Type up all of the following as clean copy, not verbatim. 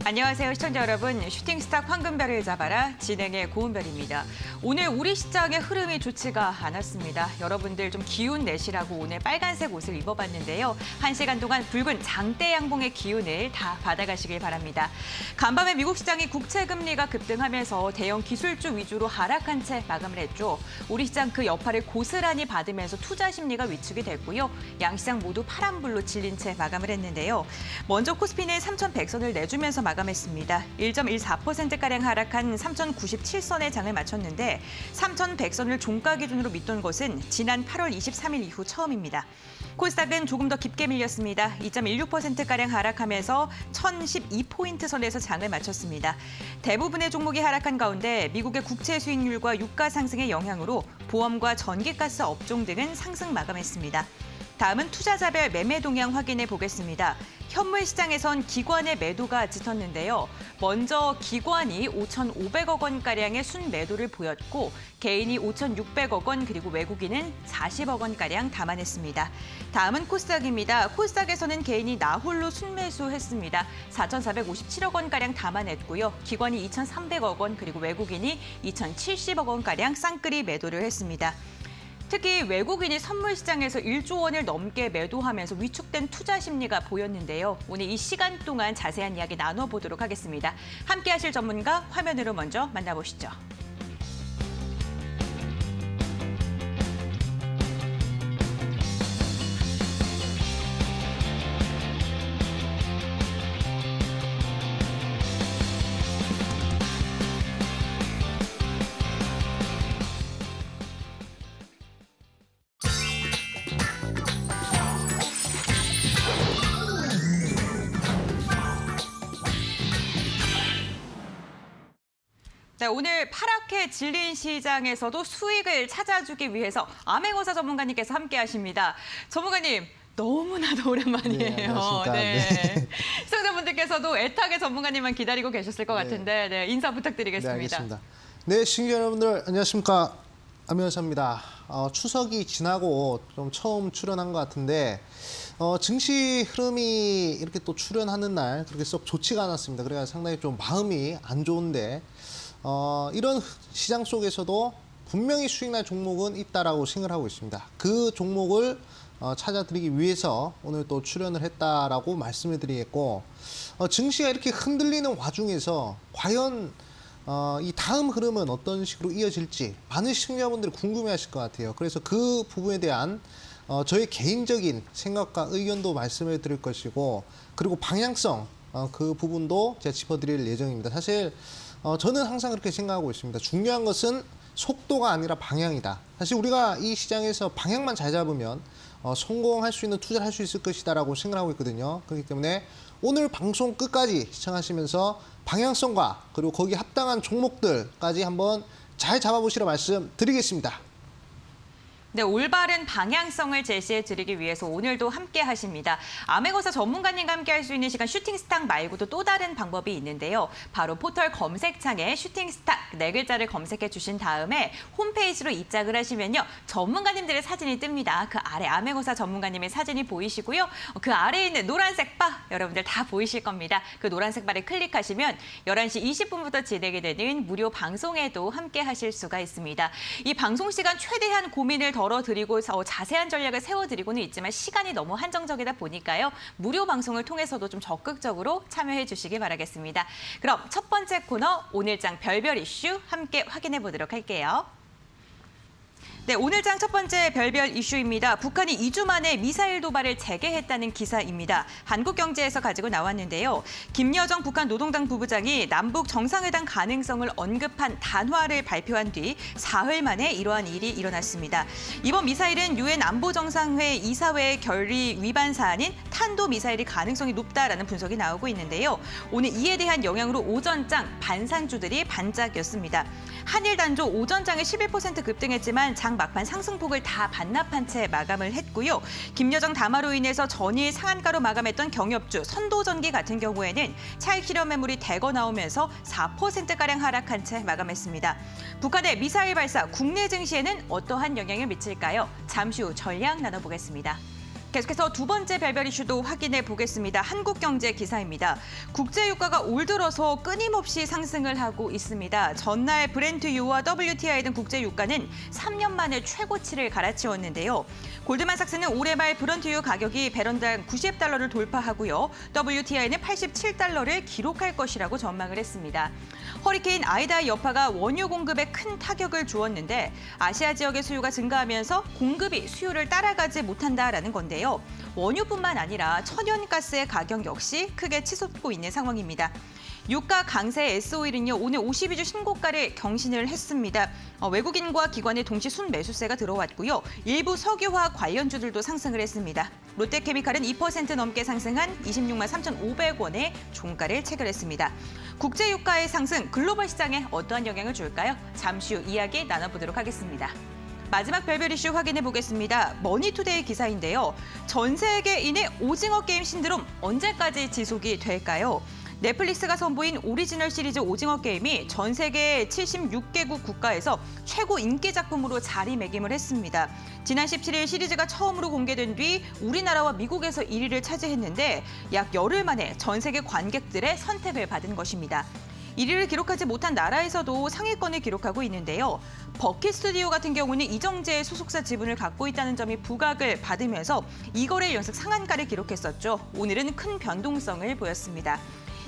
안녕하세요, 시청자 여러분. 슈팅스탁 황금별을 잡아라 진행의 고은별입니다. 오늘 우리 시장의 흐름이 좋지가 않았습니다. 여러분들 좀 기운 내시라고 오늘 빨간색 옷을 입어봤는데요. 1시간 동안 붉은 장대 양봉의 기운을 다 받아가시길 바랍니다. 간밤에 미국 시장이 국채 금리가 급등하면서 대형 기술주 위주로 하락한 채 마감을 했죠. 우리 시장 그 여파를 고스란히 받으면서 투자 심리가 위축이 됐고요. 양시장 모두 파란불로 질린 채 마감을 했는데요. 먼저 코스피는 3,100선을 내주면서 마감했습니다. 1.14%가량 하락한 3,097선의 장을 마쳤는데 3,100선을 종가 기준으로 밑돈 것은 지난 8월 23일 이후 처음입니다. 코스닥은 조금 더 깊게 밀렸습니다. 2.16%가량 하락하면서 1,012포인트 선에서 장을 마쳤습니다. 대부분의 종목이 하락한 가운데 미국의 국채 수익률과 유가 상승의 영향으로 보험과 전기가스 업종 등은 상승 마감했습니다. 다음은 투자자별 매매 동향 확인해 보겠습니다. 현물 시장에선 기관의 매도가 짙었는데요. 먼저 기관이 5,500억 원가량의 순매도를 보였고 개인이 5,600억 원 그리고 외국인은 40억 원가량 담아냈습니다. 다음은 코스닥입니다. 코스닥에서는 개인이 나홀로 순매수했습니다. 4,457억 원가량 담아냈고요. 기관이 2,300억 원 그리고 외국인이 2,070억 원가량 쌍끌이 매도를 했습니다. 특히 외국인이 선물 시장에서 1조 원을 넘게 매도하면서 위축된 투자 심리가 보였는데요. 오늘 이 시간 동안 자세한 이야기 나눠보도록 하겠습니다. 함께 하실 전문가 화면으로 먼저 만나보시죠. 네, 오늘 파랗게 질린 시장에서도 수익을 찾아주기 위해서 암행어사 전문가님께서 함께하십니다. 전문가님, 너무나도 오랜만이에요. 네, 안녕하십니까. 네. 시청자분들께서도 애타게 전문가님만 기다리고 계셨을 것 같은데 네, 인사 부탁드리겠습니다. 네, 알겠습니다. 네, 시청자 여러분들 안녕하십니까. 암행어사입니다. 추석이 지나고 좀 처음 출연한 것 같은데 증시 흐름이 이렇게 또 출연하는 날 그렇게 썩 좋지가 않았습니다. 그래서 상당히 좀 마음이 안 좋은데 이런 시장 속에서도 분명히 수익 날 종목은 있다라고 생각을 하고 있습니다. 그 종목을 찾아드리기 위해서 오늘 또 출연을 했다라고 말씀을 드리겠고 증시가 이렇게 흔들리는 와중에서 과연 이 다음 흐름은 어떤 식으로 이어질지 많은 시청자분들이 궁금해하실 것 같아요. 그래서 그 부분에 대한 저의 개인적인 생각과 의견도 말씀을 드릴 것이고 그리고 방향성 그 부분도 제가 짚어드릴 예정입니다. 사실 저는 항상 그렇게 생각하고 있습니다. 중요한 것은 속도가 아니라 방향이다. 사실 우리가 이 시장에서 방향만 잘 잡으면 성공할 수 있는 투자를 할 수 있을 것이다라고 생각하고 있거든요. 그렇기 때문에 오늘 방송 끝까지 시청하시면서 방향성과 그리고 거기에 합당한 종목들까지 한번 잘 잡아보시라 말씀드리겠습니다. 네, 올바른 방향성을 제시해드리기 위해서 오늘도 함께 하십니다. 암행어사 전문가님과 함께 할 수 있는 시간 슈팅스탁 말고도 또 다른 방법이 있는데요. 바로 포털 검색창에 슈팅스탁 네 글자를 검색해 주신 다음에 홈페이지로 입장을 하시면요. 전문가님들의 사진이 뜹니다. 그 아래 암행어사 전문가님의 사진이 보이시고요. 그 아래에 있는 노란색 바 여러분들 다 보이실 겁니다. 그 노란색 바를 클릭하시면 11시 20분부터 진행이 되는 무료 방송에도 함께 하실 수가 있습니다. 이 방송 시간 최대한 고민을 덜어드리고 자세한 전략을 세워드리고는 있지만 시간이 너무 한정적이다 보니까요. 무료 방송을 통해서도 좀 적극적으로 참여해 주시기 바라겠습니다. 그럼 첫 번째 코너 오늘장 별별 이슈 함께 확인해 보도록 할게요. 네, 오늘장 첫 번째 별별 이슈입니다. 북한이 2주 만에 미사일 도발을 재개했다는 기사입니다. 한국경제에서 가지고 나왔는데요. 김여정 북한 노동당 부부장이 남북 정상회담 가능성을 언급한 단화를 발표한 뒤 사흘 만에 이러한 일이 일어났습니다. 이번 미사일은 유엔 안보정상회 이사회 결의 위반 사안인 탄도미사일이 가능성이 높다라는 분석이 나오고 있는데요. 오늘 이에 대한 영향으로 오전장 반산주들이 반짝였습니다. 한일 단조 오전장에 11% 급등했지만 장 막판 상승폭을 다 반납한 채 마감을 했고요. 김여정 담화로 인해서 전일 상한가로 마감했던 경협주, 선도전기 같은 경우에는 차익 실현 매물이 대거 나오면서 4%가량 하락한 채 마감했습니다. 북한의 미사일 발사 국내 증시에는 어떠한 영향을 미칠까요? 잠시 후 전략 나눠보겠습니다. 계속해서 두 번째 별별 이슈도 확인해 보겠습니다. 한국경제 기사입니다. 국제유가가 올 들어서 끊임없이 상승을 하고 있습니다. 전날 브렌트유와 WTI 등 국제유가는 3년 만에 최고치를 갈아치웠는데요. 골드만삭스는 올해 말 브렌트유 가격이 배럴당 90달러를 돌파하고요. WTI는 87달러를 기록할 것이라고 전망을 했습니다. 허리케인 아이다의 여파가 원유 공급에 큰 타격을 주었는데 아시아 지역의 수요가 증가하면서 공급이 수요를 따라가지 못한다라는 건데요. 원유뿐만 아니라 천연가스의 가격 역시 크게 치솟고 있는 상황입니다. 유가 강세 S오일은요, 오늘 52주 신고가를 경신을 했습니다. 외국인과 기관의 동시 순매수세가 들어왔고요. 일부 석유화 관련주들도 상승을 했습니다. 롯데케미칼은 2% 넘게 상승한 26만 3,500원의 종가를 체결했습니다. 국제유가의 상승, 글로벌 시장에 어떠한 영향을 줄까요? 잠시 후 이야기 나눠보도록 하겠습니다. 마지막 별별 이슈 확인해 보겠습니다. 머니투데이 기사인데요. 전 세계인의 오징어 게임 신드롬 언제까지 지속이 될까요? 넷플릭스가 선보인 오리지널 시리즈 오징어 게임이 전 세계 76개국 국가에서 최고 인기 작품으로 자리매김을 했습니다. 지난 17일 시리즈가 처음으로 공개된 뒤 우리나라와 미국에서 1위를 차지했는데 약 열흘 만에 전 세계 관객들의 선택을 받은 것입니다. 1위를 기록하지 못한 나라에서도 상위권을 기록하고 있는데요. 버킷 스튜디오 같은 경우는 이정재의 소속사 지분을 갖고 있다는 점이 부각을 받으면서 2거래 연속 상한가를 기록했었죠. 오늘은 큰 변동성을 보였습니다.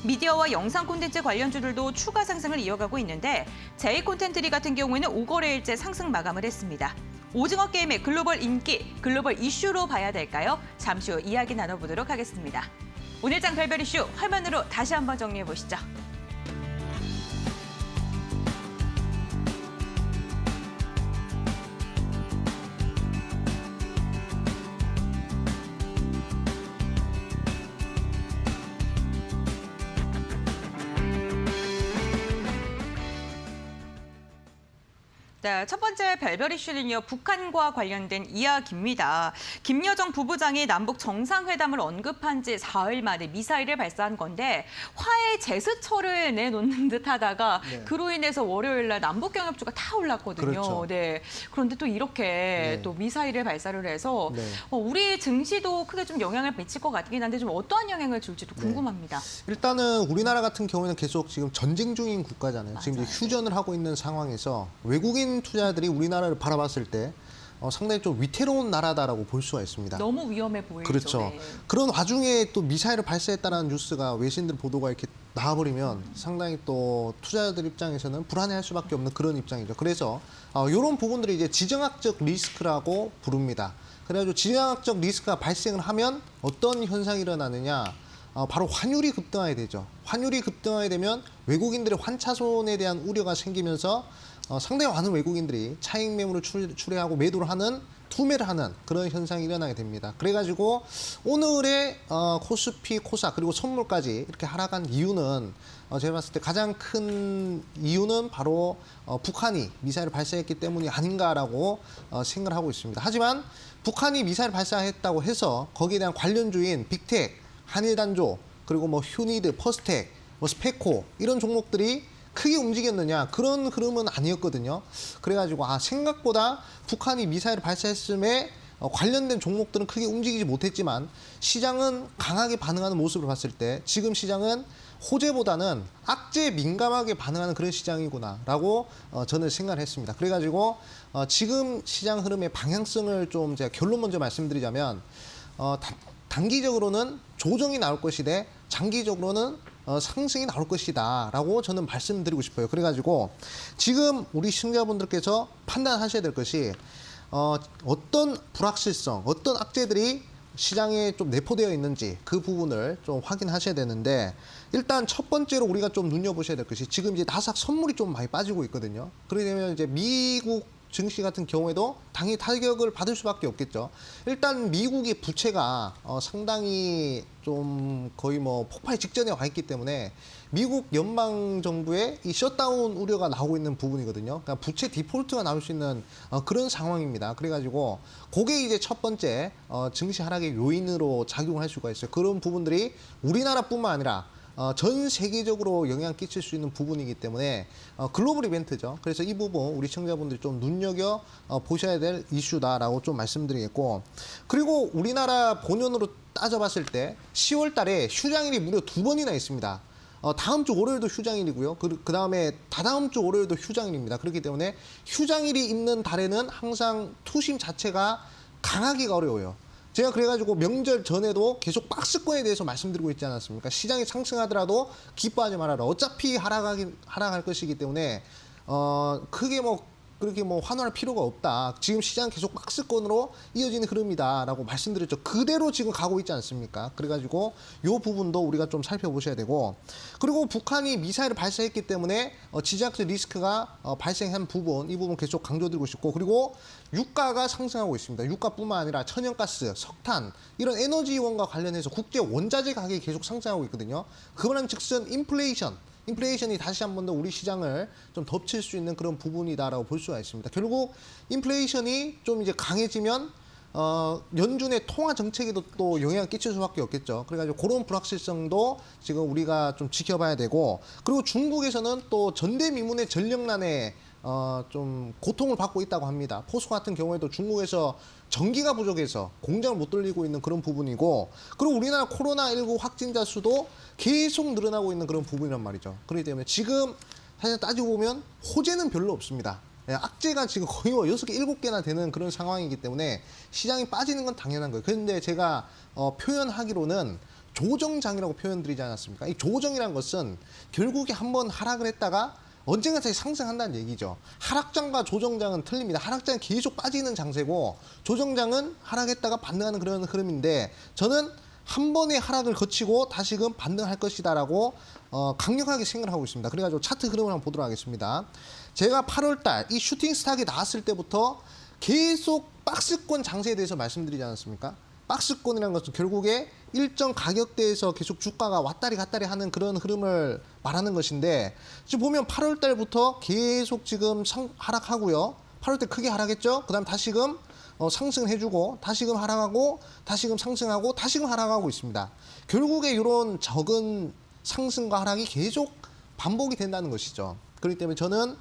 미디어와 영상 콘텐츠 관련주들도 추가 상승을 이어가고 있는데 제이콘텐트리 같은 경우에는 5거래일째 상승 마감을 했습니다. 오징어 게임의 글로벌 인기, 글로벌 이슈로 봐야 될까요? 잠시 후 이야기 나눠보도록 하겠습니다. 오늘장 별별 이슈 화면으로 다시 한번 정리해 보시죠. 네, 첫 번째 별별 이슈는요, 북한과 관련된 이야기입니다. 김여정 부부장이 남북 정상회담을 언급한 지 4일 만에 미사일을 발사한 건데 화해 제스처를 내놓는 듯 하다가 그로 인해서 월요일 날 남북 경협주가 다 올랐거든요. 그렇죠. 네. 그런데 또 이렇게 또 미사일을 발사를 해서 우리 증시도 크게 좀 영향을 미칠 것 같긴 한데 좀 어떠한 영향을 줄지도 궁금합니다. 일단은 우리나라 같은 경우에는 계속 지금 전쟁 중인 국가잖아요. 지금 이제 휴전을 하고 있는 상황에서 외국인 투자들이 우리나라를 바라봤을 때 상당히 좀 위태로운 나라다라고 볼 수가 있습니다. 너무 위험해 보이죠. 그렇죠. 네. 그런 와중에 또 미사일을 발사했다는 뉴스가 외신들 보도가 이렇게 나와버리면 상당히 또 투자자들 입장에서는 불안해할 수밖에 없는 그런 입장이죠. 그래서 이런 부분들이 이제 지정학적 리스크라고 부릅니다. 그래가지고 지정학적 리스크가 발생을 하면 어떤 현상이 일어나느냐? 바로 환율이 급등하게 되죠. 환율이 급등하게 되면 외국인들의 환차손에 대한 우려가 생기면서 상당히 많은 외국인들이 차익 매물을 출회하고 매도를 하는 투매를 하는 그런 현상이 일어나게 됩니다. 그래가지고 오늘의 코스피, 코스닥 그리고 선물까지 이렇게 하락한 이유는 제가 봤을 때 가장 큰 이유는 바로 북한이 미사일을 발사했기 때문이 아닌가라고 생각을 하고 있습니다. 하지만 북한이 미사일 발사했다고 해서 거기에 대한 관련주인 빅텍, 한일단조, 그리고 뭐 휴니드, 퍼스텍, 뭐 스페코 이런 종목들이 크게 움직였느냐 그런 흐름은 아니었거든요. 그래가지고 생각보다 북한이 미사일을 발사했음에 관련된 종목들은 크게 움직이지 못했지만 시장은 강하게 반응하는 모습을 봤을 때 지금 시장은 호재보다는 악재에 민감하게 반응하는 그런 시장이구나라고 저는 생각을 했습니다. 그래가지고 지금 시장 흐름의 방향성을 좀 제가 결론 먼저 말씀드리자면 단기적으로는 조정이 나올 것이되 장기적으로는 상승이 나올 것이다 라고 저는 말씀드리고 싶어요. 그래가지고 지금 우리 시청자분들께서 판단하셔야 될 것이 어떤 불확실성, 어떤 악재들이 시장에 좀 내포되어 있는지 그 부분을 좀 확인하셔야 되는데 일단 첫 번째로 우리가 좀 눈여보셔야 될 것이 지금 이제 나스닥 선물이 좀 많이 빠지고 있거든요. 그러게 되면 이제 미국 증시 같은 경우에도 당연히 타격을 받을 수밖에 없겠죠. 일단 미국의 부채가 상당히 좀 거의 뭐 폭발 직전에 와 있기 때문에 미국 연방 정부의 이 셧다운 우려가 나오고 있는 부분이거든요. 그러니까 부채 디폴트가 나올 수 있는 그런 상황입니다. 그래가지고 그게 이제 첫 번째 증시 하락의 요인으로 작용할 수가 있어요. 그런 부분들이 우리나라뿐만 아니라 전 세계적으로 영향 끼칠 수 있는 부분이기 때문에 글로벌 이벤트죠. 그래서 이 부분 우리 시청자분들이 좀 눈여겨 보셔야 될 이슈다라고 좀 말씀드리겠고, 그리고 우리나라 본연으로 따져봤을 때 10월 달에 휴장일이 무려 2번이나 있습니다. 다음 주 월요일도 휴장일이고요. 그 다음에 다다음 주 월요일도 휴장일입니다. 그렇기 때문에 휴장일이 있는 달에는 항상 투심 자체가 강하기가 어려워요. 제가 그래가지고 명절 전에도 계속 박스권에 대해서 말씀드리고 있지 않았습니까? 시장이 상승하더라도 기뻐하지 말아라. 어차피 하락할 것이기 때문에 크게 그렇게 환호할 필요가 없다. 지금 시장 계속 박스권으로 이어지는 흐름이다라고 말씀드렸죠. 그대로 지금 가고 있지 않습니까? 그래가지고 이 부분도 우리가 좀 살펴보셔야 되고, 그리고 북한이 미사일을 발사했기 때문에 지정학적 리스크가 발생한 부분, 이 부분 계속 강조드리고 싶고, 그리고 유가가 상승하고 있습니다. 유가뿐만 아니라 천연가스, 석탄 이런 에너지원과 관련해서 국제 원자재 가격이 계속 상승하고 있거든요. 그 말은즉슨 인플레이션이 다시 한 번 더 우리 시장을 좀 덮칠 수 있는 그런 부분이다라고 볼 수가 있습니다. 결국 인플레이션이 좀 이제 강해지면 연준의 통화 정책에도 또 영향을 끼칠 수밖에 없겠죠. 그래가지고 그런 불확실성도 지금 우리가 좀 지켜봐야 되고, 그리고 중국에서는 또 전대미문의 전력난에 좀 고통을 받고 있다고 합니다. 포스코 같은 경우에도 중국에서 전기가 부족해서 공장을 못 돌리고 있는 그런 부분이고, 그리고 우리나라 코로나19 확진자 수도 계속 늘어나고 있는 그런 부분이란 말이죠. 그렇기 때문에 지금 사실 따지고 보면 호재는 별로 없습니다. 악재가 지금 거의 6개, 7개나 되는 그런 상황이기 때문에 시장이 빠지는 건 당연한 거예요. 그런데 제가 표현하기로는 조정장이라고 표현드리지 않았습니까? 이 조정이라는 것은 결국에 한번 하락을 했다가 언젠가 다시 상승한다는 얘기죠. 하락장과 조정장은 틀립니다. 하락장은 계속 빠지는 장세고, 조정장은 하락했다가 반등하는 그런 흐름인데, 저는 한 번의 하락을 거치고 다시금 반등할 것이다라고 강력하게 생각을 하고 있습니다. 그래가지고 차트 흐름을 한번 보도록 하겠습니다. 제가 8월달 이 슈팅 스탁이 나왔을 때부터 계속 박스권 장세에 대해서 말씀드리지 않았습니까? 박스권이라는 것은 결국에 일정 가격대에서 계속 주가가 왔다리 갔다리 하는 그런 흐름을 말하는 것인데, 지금 보면 8월 달부터 계속 지금 하락하고요. 8월 때 크게 하락했죠. 그 다음 다시금 상승을 해주고, 다시금 하락하고, 다시금 상승하고, 다시금 하락하고 있습니다. 결국에 이런 적은 상승과 하락이 계속 반복이 된다는 것이죠. 그렇기 때문에 저는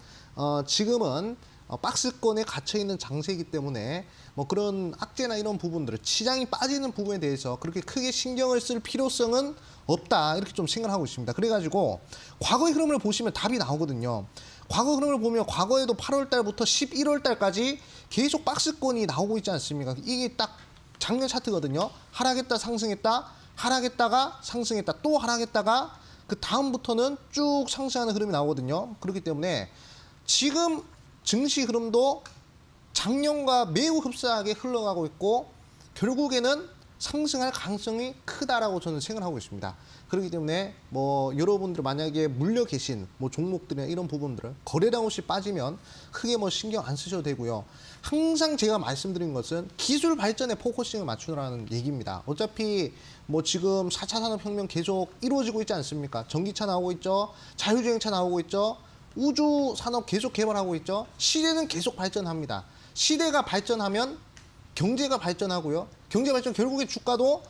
지금은 박스권에 갇혀있는 장세이기 때문에 그런 악재나 이런 부분들을, 시장이 빠지는 부분에 대해서 그렇게 크게 신경을 쓸 필요성은 없다, 이렇게 좀 생각하고 있습니다. 그래가지고 과거의 흐름을 보시면 답이 나오거든요. 과거 흐름을 보면 과거에도 8월 달부터 11월 달까지 계속 박스권이 나오고 있지 않습니까? 이게 딱 작년 차트거든요. 하락했다 상승했다, 하락했다가 상승했다, 또 하락했다가 그 다음부터는 쭉 상승하는 흐름이 나오거든요. 그렇기 때문에 지금 증시 흐름도 작년과 매우 흡사하게 흘러가고 있고, 결국에는 상승할 가능성이 크다라고 저는 생각하고 있습니다. 그렇기 때문에 여러분들 만약에 물려 계신 종목들이나 이런 부분들을 거래량 없이 빠지면 크게 신경 안 쓰셔도 되고요. 항상 제가 말씀드린 것은 기술 발전에 포커싱을 맞추라는 얘기입니다. 어차피 지금 4차 산업혁명 계속 이루어지고 있지 않습니까? 전기차 나오고 있죠. 자율주행차 나오고 있죠. 우주 산업 계속 개발하고 있죠. 시대는 계속 발전합니다. 시대가 발전하면 경제가 발전하고요. 경제 발전 결국에 주가도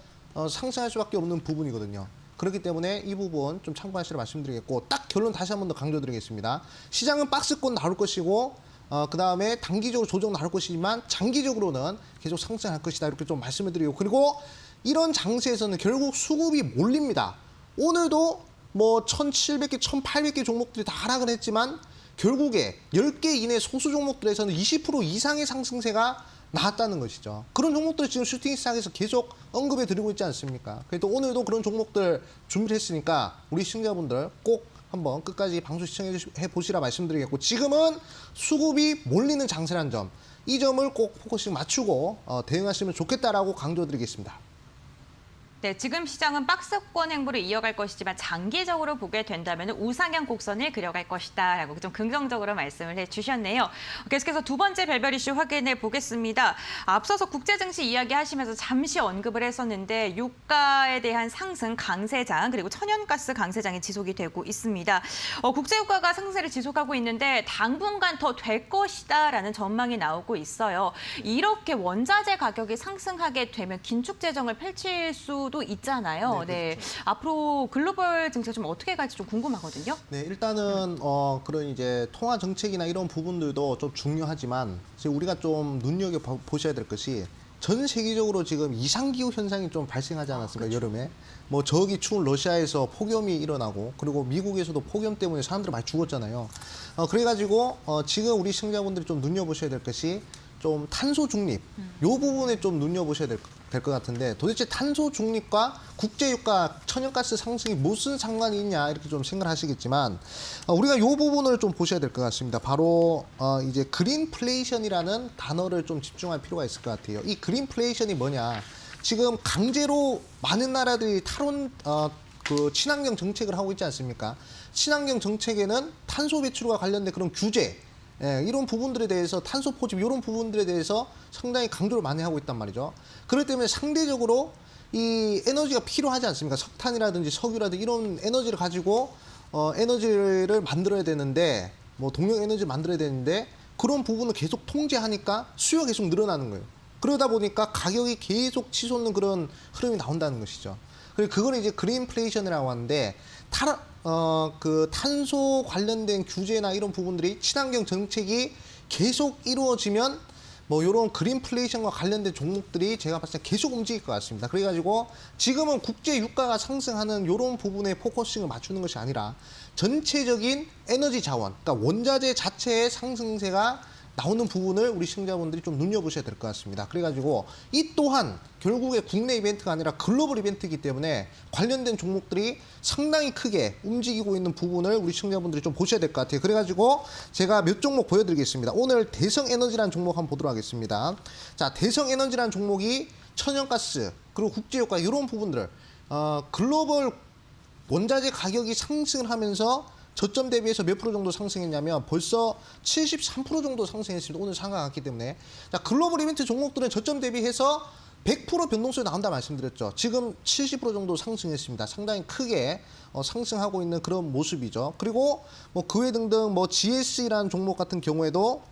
상승할 수밖에 없는 부분이거든요. 그렇기 때문에 이 부분 좀 참고하시라 말씀드리겠고, 딱 결론 다시 한 번 더 강조드리겠습니다. 시장은 박스권 나올 것이고, 그 다음에 단기적으로 조정 나올 것이지만 장기적으로는 계속 상승할 것이다, 이렇게 좀 말씀을 드리고, 그리고 이런 장세에서는 결국 수급이 몰립니다. 오늘도 1,700개, 1,800개 종목들이 다 하락을 했지만 결국에 10개 이내 소수 종목들에서는 20% 이상의 상승세가 나왔다는 것이죠. 그런 종목들 지금 슈팅 시장에서 계속 언급해 드리고 있지 않습니까? 그래도 오늘도 그런 종목들 준비를 했으니까 우리 시청자분들 꼭 한번 끝까지 방송 시청해 보시라 말씀드리겠고, 지금은 수급이 몰리는 장세라는 점, 이 점을 꼭 포커싱 맞추고 대응하시면 좋겠다라고 강조드리겠습니다. 네, 지금 시장은 박스권 행보를 이어갈 것이지만 장기적으로 보게 된다면 우상향 곡선을 그려갈 것이다라고 좀 긍정적으로 말씀을 해주셨네요. 계속해서 두 번째 별별 이슈 확인해 보겠습니다. 앞서서 국제증시 이야기하시면서 잠시 언급을 했었는데 유가에 대한 상승 강세장, 그리고 천연가스 강세장이 지속이 되고 있습니다. 국제유가가 상승세를 지속하고 있는데 당분간 더 될 것이다라는 전망이 나오고 있어요. 이렇게 원자재 가격이 상승하게 되면 긴축 재정을 펼칠 수 요소도 있잖아요. 네, 네, 그렇죠. 앞으로 글로벌 정책 좀 어떻게 갈지 좀 궁금하거든요. 네, 일단은 그런 이제 통화 정책이나 이런 부분들도 좀 중요하지만 지금 우리가 좀 눈여겨 보셔야 될 것이 전 세계적으로 지금 이상기후 현상이 좀 발생하지 않았습니까? 여름에 뭐 저기 추운 러시아에서 폭염이 일어나고 그리고 미국에서도 폭염 때문에 사람들이 많이 죽었잖아요. 그래가지고 지금 우리 시청자분들이 좀 눈여보셔야 될 것이 좀 탄소 중립 요 부분에 좀 눈여보셔야 될 것 같은데 도대체 탄소 중립과 국제유가 천연가스 상승이 무슨 상관이 있냐 이렇게 좀 생각하시겠지만 우리가 요 부분을 좀 보셔야 될 것 같습니다. 바로 이제 그린플레이션이라는 단어를 좀 집중할 필요가 있을 것 같아요. 이 그린플레이션이 뭐냐? 지금 강제로 많은 나라들이 그 친환경 정책을 하고 있지 않습니까? 친환경 정책에는 탄소 배출과 관련된 그런 규제 이런 부분들에 대해서 탄소 포집 이런 부분들에 대해서 상당히 강조를 많이 하고 있단 말이죠. 그렇기 때문에 상대적으로 이 에너지가 필요하지 않습니까? 석탄이라든지 석유라든지 이런 에너지를 가지고 에너지를 만들어야 되는데 뭐 동력 에너지를 만들어야 되는데 그런 부분을 계속 통제하니까 수요가 계속 늘어나는 거예요. 그러다 보니까 가격이 계속 치솟는 그런 흐름이 나온다는 것이죠. 그리고 그걸 이제 그린플레이션이라고 하는데 그 탄소 관련된 규제나 이런 부분들이 친환경 정책이 계속 이루어지면 뭐 이런 그린플레이션과 관련된 종목들이 제가 봤을 때 계속 움직일 것 같습니다. 그래가지고 지금은 국제 유가가 상승하는 이런 부분에 포커싱을 맞추는 것이 아니라 전체적인 에너지 자원, 그러니까 원자재 자체의 상승세가 나오는 부분을 우리 시청자분들이 좀 눈여보셔야 될 것 같습니다. 그래가지고 이 또한 결국에 국내 이벤트가 아니라 글로벌 이벤트이기 때문에 관련된 종목들이 상당히 크게 움직이고 있는 부분을 우리 시청자분들이 좀 보셔야 될 것 같아요. 그래가지고 제가 몇 종목 보여드리겠습니다. 오늘 대성에너지라는 종목 한번 보도록 하겠습니다. 자, 대성에너지라는 종목이 천연가스 그리고 국제유가 이런 부분들을 글로벌 원자재 가격이 상승을 하면서 저점 대비해서 몇 프로 정도 상승했냐면 벌써 73% 정도 상승했습니다. 오늘 상가 갔기 때문에. 자, 글로벌 이벤트 종목들은 저점 대비해서 100% 변동성이 나온다 말씀드렸죠. 지금 70% 정도 상승했습니다. 상당히 크게 상승하고 있는 그런 모습이죠. 그리고 뭐 그 외 등등 뭐 GS라는 종목 같은 경우에도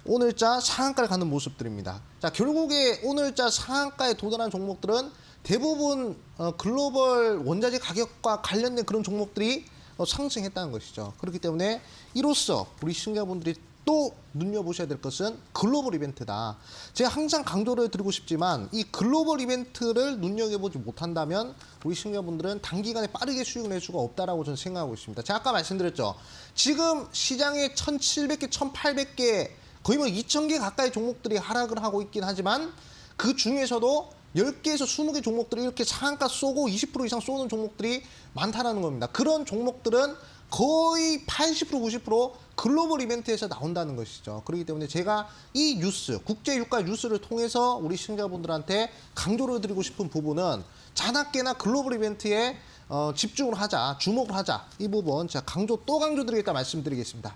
오늘자 상한가를 가는 모습들입니다. 자, 결국에 오늘자 상한가에 도달한 종목들은 대부분 글로벌 원자재 가격과 관련된 그런 종목들이 상승했다는 것이죠. 그렇기 때문에 이로써 우리 시청자분들이 또 눈여보셔야 될 것은 글로벌 이벤트다. 제가 항상 강조를 드리고 싶지만 이 글로벌 이벤트를 눈여겨보지 못한다면 우리 시청자분들은 단기간에 빠르게 수익을 낼 수가 없다라고 저는 생각하고 있습니다. 제가 아까 말씀드렸죠. 지금 시장에 1,700개, 1,800개 거의 뭐 2,000개 가까이 종목들이 하락을 하고 있긴 하지만 그 중에서도 10개에서 20개 종목들이 이렇게 상한가 쏘고 20% 이상 쏘는 종목들이 많다라는 겁니다. 그런 종목들은 거의 80%, 90% 글로벌 이벤트에서 나온다는 것이죠. 그렇기 때문에 제가 이 뉴스, 국제유가 뉴스를 통해서 우리 시청자분들한테 강조를 드리고 싶은 부분은 자나깨나 글로벌 이벤트에 집중을 하자, 주목을 하자. 이 부분 제가 또 강조드리겠다 말씀드리겠습니다.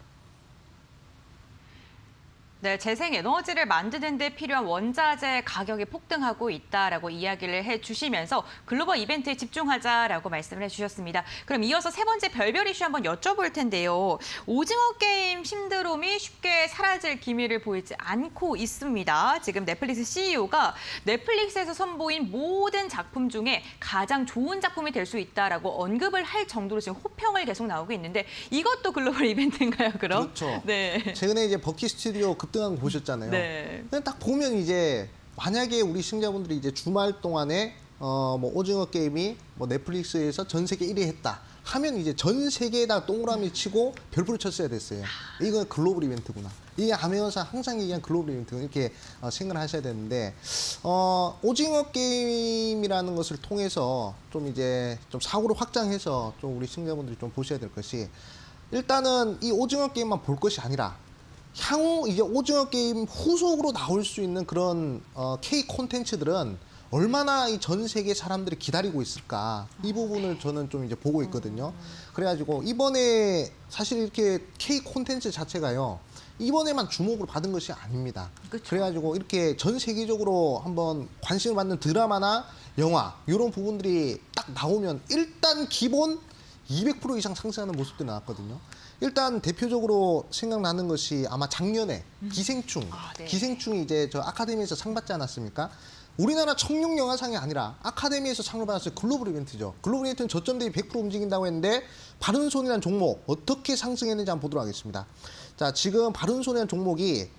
네, 재생에너지를 만드는 데 필요한 원자재 가격이 폭등하고 있다라고 이야기를 해주시면서 글로벌 이벤트에 집중하자라고 말씀을 해주셨습니다. 그럼 이어서 세 번째 별별 이슈 한번 여쭤볼 텐데요. 오징어 게임 신드롬이 쉽게 사라질 기미를 보이지 않고 있습니다. 지금 넷플릭스 CEO가 넷플릭스에서 선보인 모든 작품 중에 가장 좋은 작품이 될 수 있다라고 언급을 할 정도로 지금 호평을 계속 나오고 있는데 이것도 글로벌 이벤트인가요, 그럼? 그렇죠. 네. 최근에 이제 버킷 스튜디오 급등한 거 보셨잖아요. 네. 그냥 딱 보면 이제 만약에 우리 시청자분들이 이제 주말 동안에 뭐 오징어 게임이 뭐 넷플릭스에서 전 세계 1위 했다 하면 이제 전 세계에다 동그라미 치고 별표를 쳤어야 됐어요. 이건 글로벌 이벤트구나. 이게 아메어사 항상 얘기한 글로벌 이벤트 이렇게 생각을 하셔야 되는데 오징어 게임이라는 것을 통해서 좀 이제 좀 사고를 확장해서 좀 우리 시청자분들이 좀 보셔야 될 것이 일단은 이 오징어 게임만 볼 것이 아니라 향후 이제 오징어 게임 후속으로 나올 수 있는 그런 K 콘텐츠들은 얼마나 이 전 세계 사람들이 기다리고 있을까 이 부분을 저는 좀 이제 보고 있거든요. 그래가지고 이번에 사실 이렇게 K 콘텐츠 자체가요 이번에만 주목을 받은 것이 아닙니다. 그쵸. 그래가지고 이렇게 전 세계적으로 한번 관심을 받는 드라마나 영화 이런 부분들이 딱 나오면 일단 기본 200% 이상 상승하는 모습들이 나왔거든요. 일단 대표적으로 생각나는 것이 아마 작년에 기생충, 네. 기생충이 이제 저 아카데미에서 상 받지 않았습니까? 우리나라 청룡 영화상이 아니라 아카데미에서 상을 받았어요. 글로벌 이벤트죠. 글로벌 이벤트는 저점 대비 100% 움직인다고 했는데 바른손이라는 종목 어떻게 상승했는지 한번 보도록 하겠습니다. 자, 지금 바른손이라는 종목이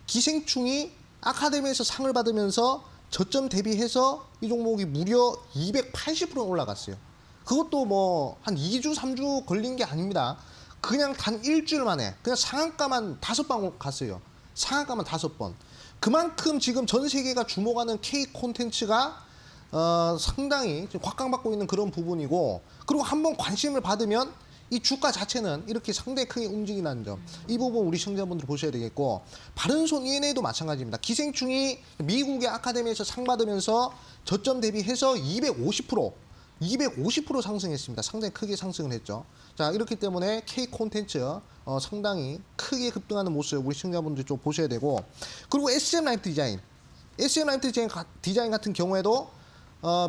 기생충이 아카데미에서 상을 받으면서 저점 대비해서 이 종목이 무려 280% 올라갔어요. 그것도 뭐 한 2주, 3주 걸린 게 아닙니다. 그냥 단 일주일 만에 그냥 상한가만 5번 갔어요. 상한가만 5번. 그만큼 지금 전 세계가 주목하는 K 콘텐츠가 상당히 지금 곽강받고 있는 그런 부분이고, 그리고 한번 관심을 받으면 이 주가 자체는 이렇게 상당히 크게 움직이는 점, 이 부분 우리 시청자분들 보셔야 되겠고, 바른손 ENA도 마찬가지입니다. 기생충이 미국의 아카데미에서 상 받으면서 저점 대비해서 250% 상승했습니다. 상당히 크게 상승을 했죠. 자, 이렇기 때문에 K 콘텐츠 상당히 크게 급등하는 모습 우리 시청자분들이 좀 보셔야 되고, 그리고 SM 라이트 디자인 같은 경우에도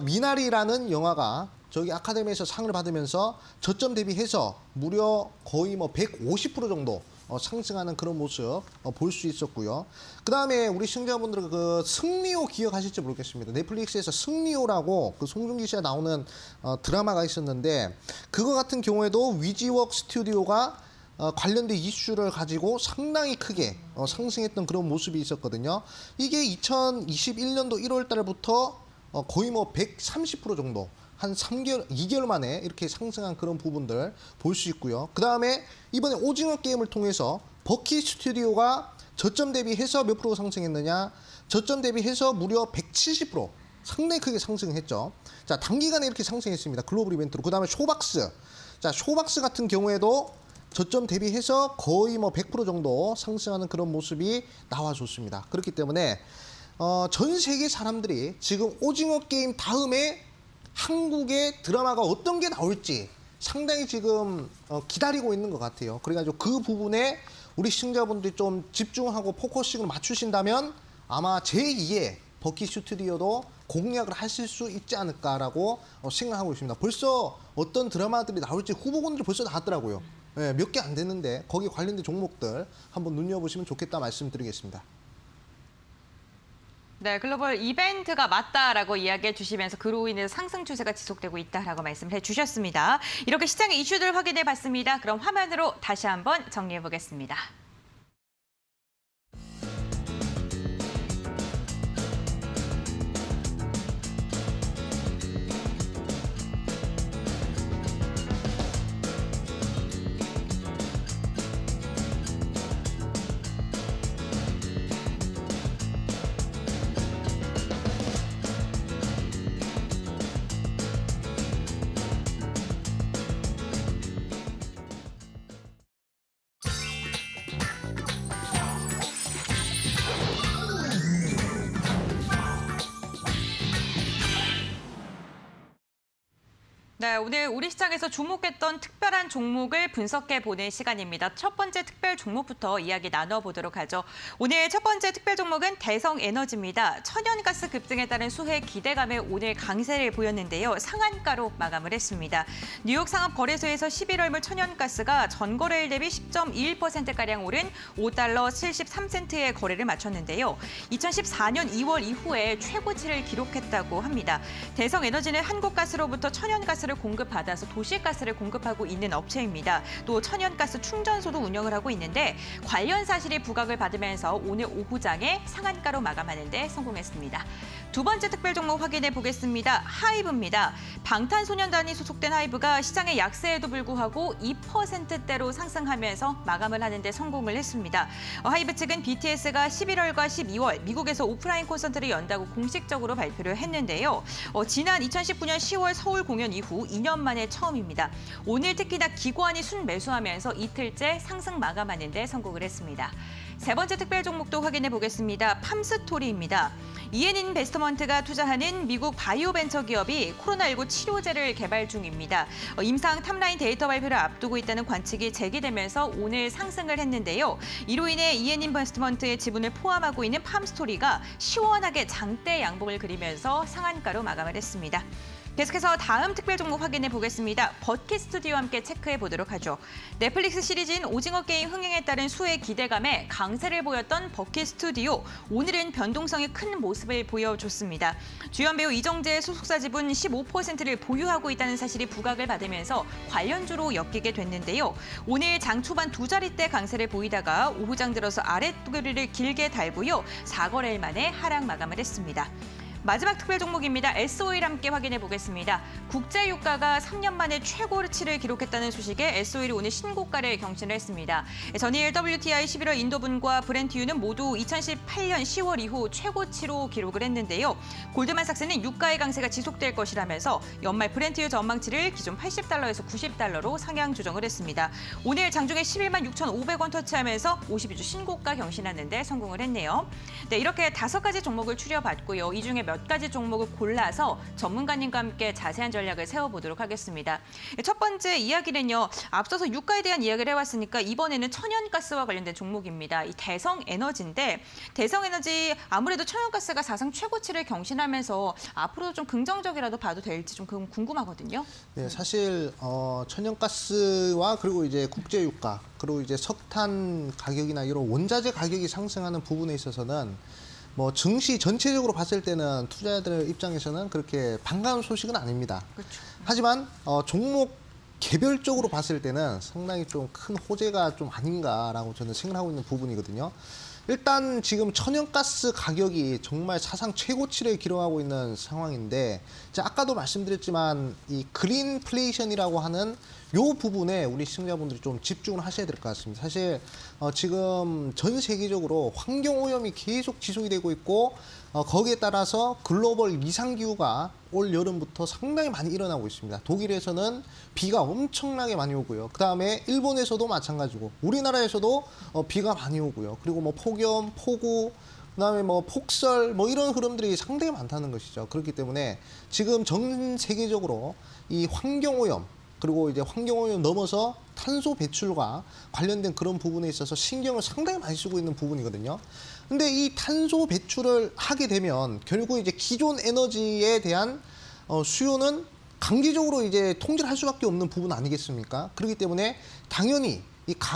미나리라는 영화가 저기 아카데미에서 상을 받으면서 저점 대비해서 무려 거의 뭐 150% 정도 상승하는 그런 모습 볼 수 있었고요. 그 다음에 우리 시청자분들은 그 승리호 기억하실지 모르겠습니다. 넷플릭스에서 승리호라고 그 송중기 씨가 나오는 드라마가 있었는데, 그거 같은 경우에도 위지웍 스튜디오가 관련된 이슈를 가지고 상당히 크게 상승했던 그런 모습이 있었거든요. 이게 2021년도 1월 달부터 거의 뭐 130% 정도, 한 3개월, 2개월 만에 이렇게 상승한 그런 부분들 볼 수 있고요. 그 다음에 이번에 오징어 게임을 통해서 버키 스튜디오가 저점 대비해서 몇 프로 상승했느냐? 저점 대비해서 무려 170% 상당히 크게 상승했죠. 자, 단기간에 이렇게 상승했습니다. 글로벌 이벤트로. 그 다음에 쇼박스. 자, 쇼박스 같은 경우에도 저점 대비해서 거의 뭐 100% 정도 상승하는 그런 모습이 나와줬습니다. 그렇기 때문에 전 세계 사람들이 지금 오징어 게임 다음에 한국의 드라마가 어떤 게 나올지 상당히 지금 기다리고 있는 것 같아요. 그래가지고 그 부분에 우리 시청자분들이 좀 집중하고 포커싱을 맞추신다면 아마 제2의 버키 스튜디오도 공략을 하실 수 있지 않을까라고 생각하고 있습니다. 벌써 어떤 드라마들이 나올지 후보군들이 벌써 나왔더라고요. 네, 몇 개 안 됐는데 거기 관련된 종목들 한번 눈여보시면 좋겠다 말씀드리겠습니다. 네, 글로벌 이벤트가 맞다라고 이야기해 주시면서 그로 인해서 상승 추세가 지속되고 있다라고 말씀을 해주셨습니다. 이렇게 시장의 이슈들 확인해 봤습니다. 그럼 화면으로 다시 한번 정리해 보겠습니다. 네, 오늘 우리 시장에서 주목했던 특별한 종목을 분석해 보는 시간입니다. 첫 번째 특별 종목부터 이야기 나눠보도록 하죠. 오늘 첫 번째 특별 종목은 대성에너지입니다. 천연가스 급등에 따른 수혜 기대감에 오늘 강세를 보였는데요. 상한가로 마감을 했습니다. 뉴욕 상업거래소에서 11월물 천연가스가 전거래일 대비 10.21%가량 오른 5달러 73센트의 거래를 마쳤는데요. 2014년 2월 이후에 최고치를 기록했다고 합니다. 대성에너지는 한국가스로부터 천연가스를 공급받아서 도시가스를 공급하고 있는 업체입니다. 또 천연가스 충전소도 운영을 하고 있는데 관련 사실이 부각을 받으면서 오늘 오후장에 상한가로 마감하는 데 성공했습니다. 두 번째 특별 종목 확인해 보겠습니다. 하이브입니다. 방탄소년단이 소속된 하이브가 시장의 약세에도 불구하고 2%대로 상승하면서 마감을 하는 데 성공을 했습니다. 하이브 측은 BTS가 11월과 12월 미국에서 오프라인 콘서트를 연다고 공식적으로 발표를 했는데요. 지난 2019년 10월 서울 공연 이후 2년 만에 처음입니다. 오늘 특히나 기관이 순매수하면서 이틀째 상승 마감하는 데 성공을 했습니다. 세 번째 특별 종목도 확인해 보겠습니다. 팜스토리입니다. 이엔인베스트먼트가 투자하는 미국 바이오 벤처 기업이 코로나19 치료제를 개발 중입니다. 임상 탑라인 데이터 발표를 앞두고 있다는 관측이 제기되면서 오늘 상승을 했는데요. 이로 인해 이엔인베스트먼트의 지분을 포함하고 있는 팜스토리가 시원하게 장대 양봉을 그리면서 상한가로 마감을 했습니다. 계속해서 다음 특별 종목 확인해 보겠습니다. 버킷 스튜디오와 함께 체크해 보도록 하죠. 넷플릭스 시리즈인 오징어 게임 흥행에 따른 수의 기대감에 강세를 보였던 버킷 스튜디오. 오늘은 변동성이 큰 모습을 보여줬습니다. 주연 배우 이정재의 소속사 지분 15%를 보유하고 있다는 사실이 부각을 받으면서 관련주로 엮이게 됐는데요. 오늘 장 초반 두 자릿대 강세를 보이다가 오후장 들어서 아랫도리를 길게 달고요. 4거래일 만에 하락 마감을 했습니다. 마지막 특별 종목입니다. SO일 함께 확인해 보겠습니다. 국제 유가가 3년 만에 최고치를 기록했다는 소식에 SO일이 오늘 신고가를 경신을 했습니다. 전일 WTI 11월 인도분과 브렌트유는 모두 2018년 10월 이후 최고치로 기록을 했는데요. 골드만삭스는 유가의 강세가 지속될 것이라면서 연말 브렌트유 전망치를 기존 80달러에서 90달러로 상향 조정을 했습니다. 오늘 장중에 11만 6,500원 터치하면서 52주 신고가 경신하는 데 성공을 했네요. 네, 이렇게 5가지 종목을 추려봤고요. 이 중에 몇 가지 종목을 골라서 전문가님과 함께 자세한 전략을 세워보도록 하겠습니다. 첫 번째 이야기는요. 앞서서 유가에 대한 이야기를 해왔으니까 이번에는 천연가스와 관련된 종목입니다. 이 대성에너지인데 대성에너지 아무래도 천연가스가 사상 최고치를 경신하면서 앞으로 좀 긍정적이라도 봐도 될지 좀 궁금하거든요. 네, 사실 천연가스와 그리고 이제 국제유가 그리고 이제 석탄 가격이나 이런 원자재 가격이 상승하는 부분에 있어서는 뭐 증시 전체적으로 봤을 때는 투자자들 입장에서는 그렇게 반가운 소식은 아닙니다. 그렇죠. 하지만 종목 개별적으로 봤을 때는 상당히 좀 큰 호재가 좀 아닌가라고 저는 생각하고 있는 부분이거든요. 일단 지금 천연가스 가격이 정말 사상 최고치를 기록하고 있는 상황인데, 아까도 말씀드렸지만 이 그린플레이션이라고 하는 요 부분에 우리 시청자분들이 좀 집중을 하셔야 될 것 같습니다. 사실 지금 전 세계적으로 환경오염이 계속 지속이 되고 있고 거기에 따라서 글로벌 이상기후가 올 여름부터 상당히 많이 일어나고 있습니다. 독일에서는 비가 엄청나게 많이 오고요. 그다음에 일본에서도 마찬가지고 우리나라에서도 비가 많이 오고요. 그리고 뭐 폭염, 폭우, 그다음에 뭐 폭설 뭐 이런 흐름들이 상당히 많다는 것이죠. 그렇기 때문에 지금 전 세계적으로 이 환경오염 그리고 이제 환경오염 넘어서 탄소 배출과 관련된 그런 부분에 있어서 신경을 상당히 많이 쓰고 있는 부분이거든요. 근데 이 탄소 배출을 하게 되면 결국 이제 기존 에너지에 대한 수요는 강제적으로 이제 통제를 할 수밖에 없는 부분 아니겠습니까? 그렇기 때문에 당연히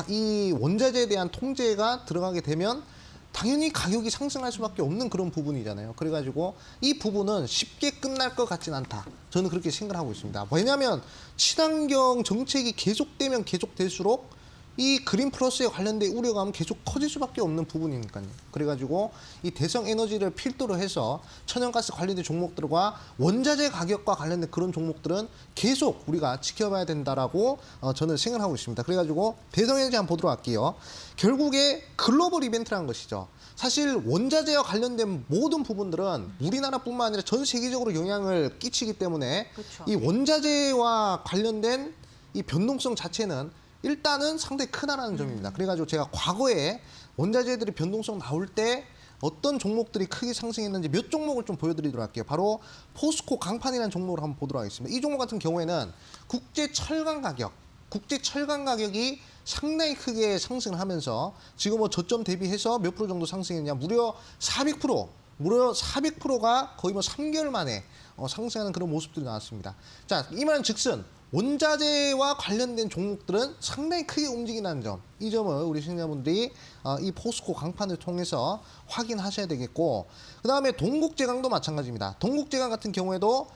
이 원자재에 대한 통제가 들어가게 되면 당연히 가격이 상승할 수밖에 없는 그런 부분이잖아요. 그래가지고 이 부분은 쉽게 끝날 것 같진 않다. 저는 그렇게 생각하고 있습니다. 왜냐하면 친환경 정책이 계속되면 계속될수록 이 그린 플러스에 관련된 우려감은 계속 커질 수밖에 없는 부분이니까요. 그래가지고 이 대성에너지를 필두로 해서 천연가스 관련된 종목들과 원자재 가격과 관련된 그런 종목들은 계속 우리가 지켜봐야 된다라고 저는 생각하고 있습니다. 그래가지고 대성에너지 한번 보도록 할게요. 결국에 글로벌 이벤트라는 것이죠. 사실 원자재와 관련된 모든 부분들은 우리나라뿐만 아니라 전 세계적으로 영향을 끼치기 때문에 그렇죠. 이 원자재와 관련된 이 변동성 자체는 일단은 상당히 크다라는 점입니다. 그래가지고 제가 과거에 원자재들이 변동성 나올 때 어떤 종목들이 크게 상승했는지 몇 종목을 좀 보여드리도록 할게요. 바로 포스코 강판이라는 종목을 한번 보도록 하겠습니다. 이 종목 같은 경우에는 국제 철강 가격이 상당히 크게 상승을 하면서 지금 뭐 저점 대비해서 몇 프로 정도 상승했냐? 무려 400%가 거의 뭐 3개월 만에 상승하는 그런 모습들이 나왔습니다. 자, 이 말은 즉슨 원자재와 관련된 종목들은 상당히 크게 움직이는 점, 이 점을 우리 시청자분들이 이 포스코 강판을 통해서 확인하셔야 되겠고, 그 다음에 동국제강도 마찬가지입니다. 동국제강 같은 경우에도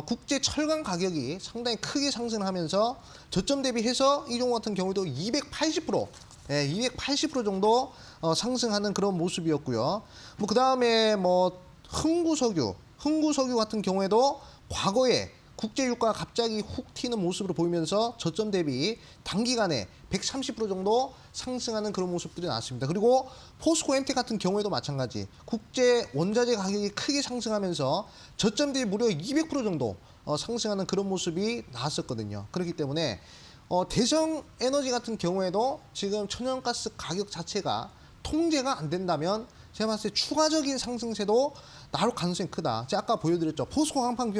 국제 철강 가격이 상당히 크게 상승하면서 저점 대비해서 이 종목 같은 경우에도 280% 정도 상승하는 그런 모습이었고요. 뭐 그 다음에 뭐 흥구석유 같은 경우에도 과거에 국제유가가 갑자기 훅 튀는 모습으로 보이면서 저점 대비 단기간에 130% 정도 상승하는 그런 모습들이 나왔습니다. 그리고 포스코 엔텍 같은 경우에도 마찬가지. 국제 원자재 가격이 크게 상승하면서 저점 대비 무려 200% 정도 상승하는 그런 모습이 나왔었거든요. 그렇기 때문에 대성에너지 같은 경우에도 지금 천연가스 가격 자체가 통제가 안 된다면 제가 봤을 때 추가적인 상승세도 나올 가능성이 크다. 제가 아까 보여드렸죠. 포스코 강판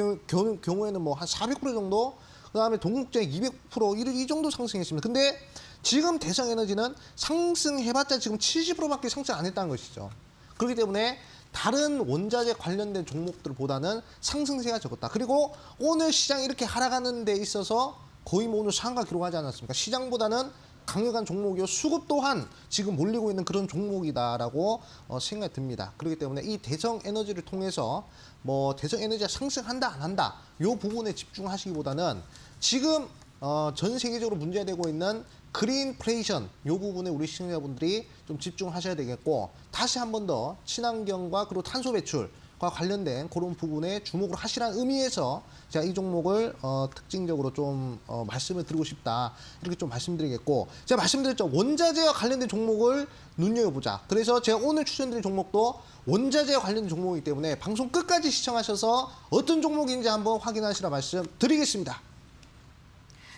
경우에는 뭐 한 400% 정도, 그 다음에 동국제 200% 이 정도 상승했습니다. 근데 지금 대성에너지는 상승해봤자 지금 70%밖에 상승 안 했다는 것이죠. 그렇기 때문에 다른 원자재 관련된 종목들보다는 상승세가 적었다. 그리고 오늘 시장이 이렇게 하락하는 데 있어서 거의 뭐 오늘 상한가 기록하지 않았습니까? 시장보다는 강력한 종목이요. 수급 또한 지금 몰리고 있는 그런 종목이다라고 생각이 듭니다. 그렇기 때문에 이 대성에너지를 통해서 뭐 대성에너지가 상승한다 안 한다 이 부분에 집중하시기보다는 지금 전 세계적으로 문제되고 있는 그린플레이션 이 부분에 우리 시청자분들이 좀 집중하셔야 되겠고, 다시 한 번 더 친환경과 그리고 탄소 배출과 관련된 그런 부분에 주목을 하시라는 의미에서 제가 이 종목을 특징적으로 좀 말씀을 드리고 싶다 이렇게 좀 말씀드리겠고, 제가 말씀드렸죠. 원자재와 관련된 종목을 눈여겨보자. 그래서 제가 오늘 추천드린 종목도 원자재와 관련된 종목이기 때문에 방송 끝까지 시청하셔서 어떤 종목인지 한번 확인하시라 말씀드리겠습니다.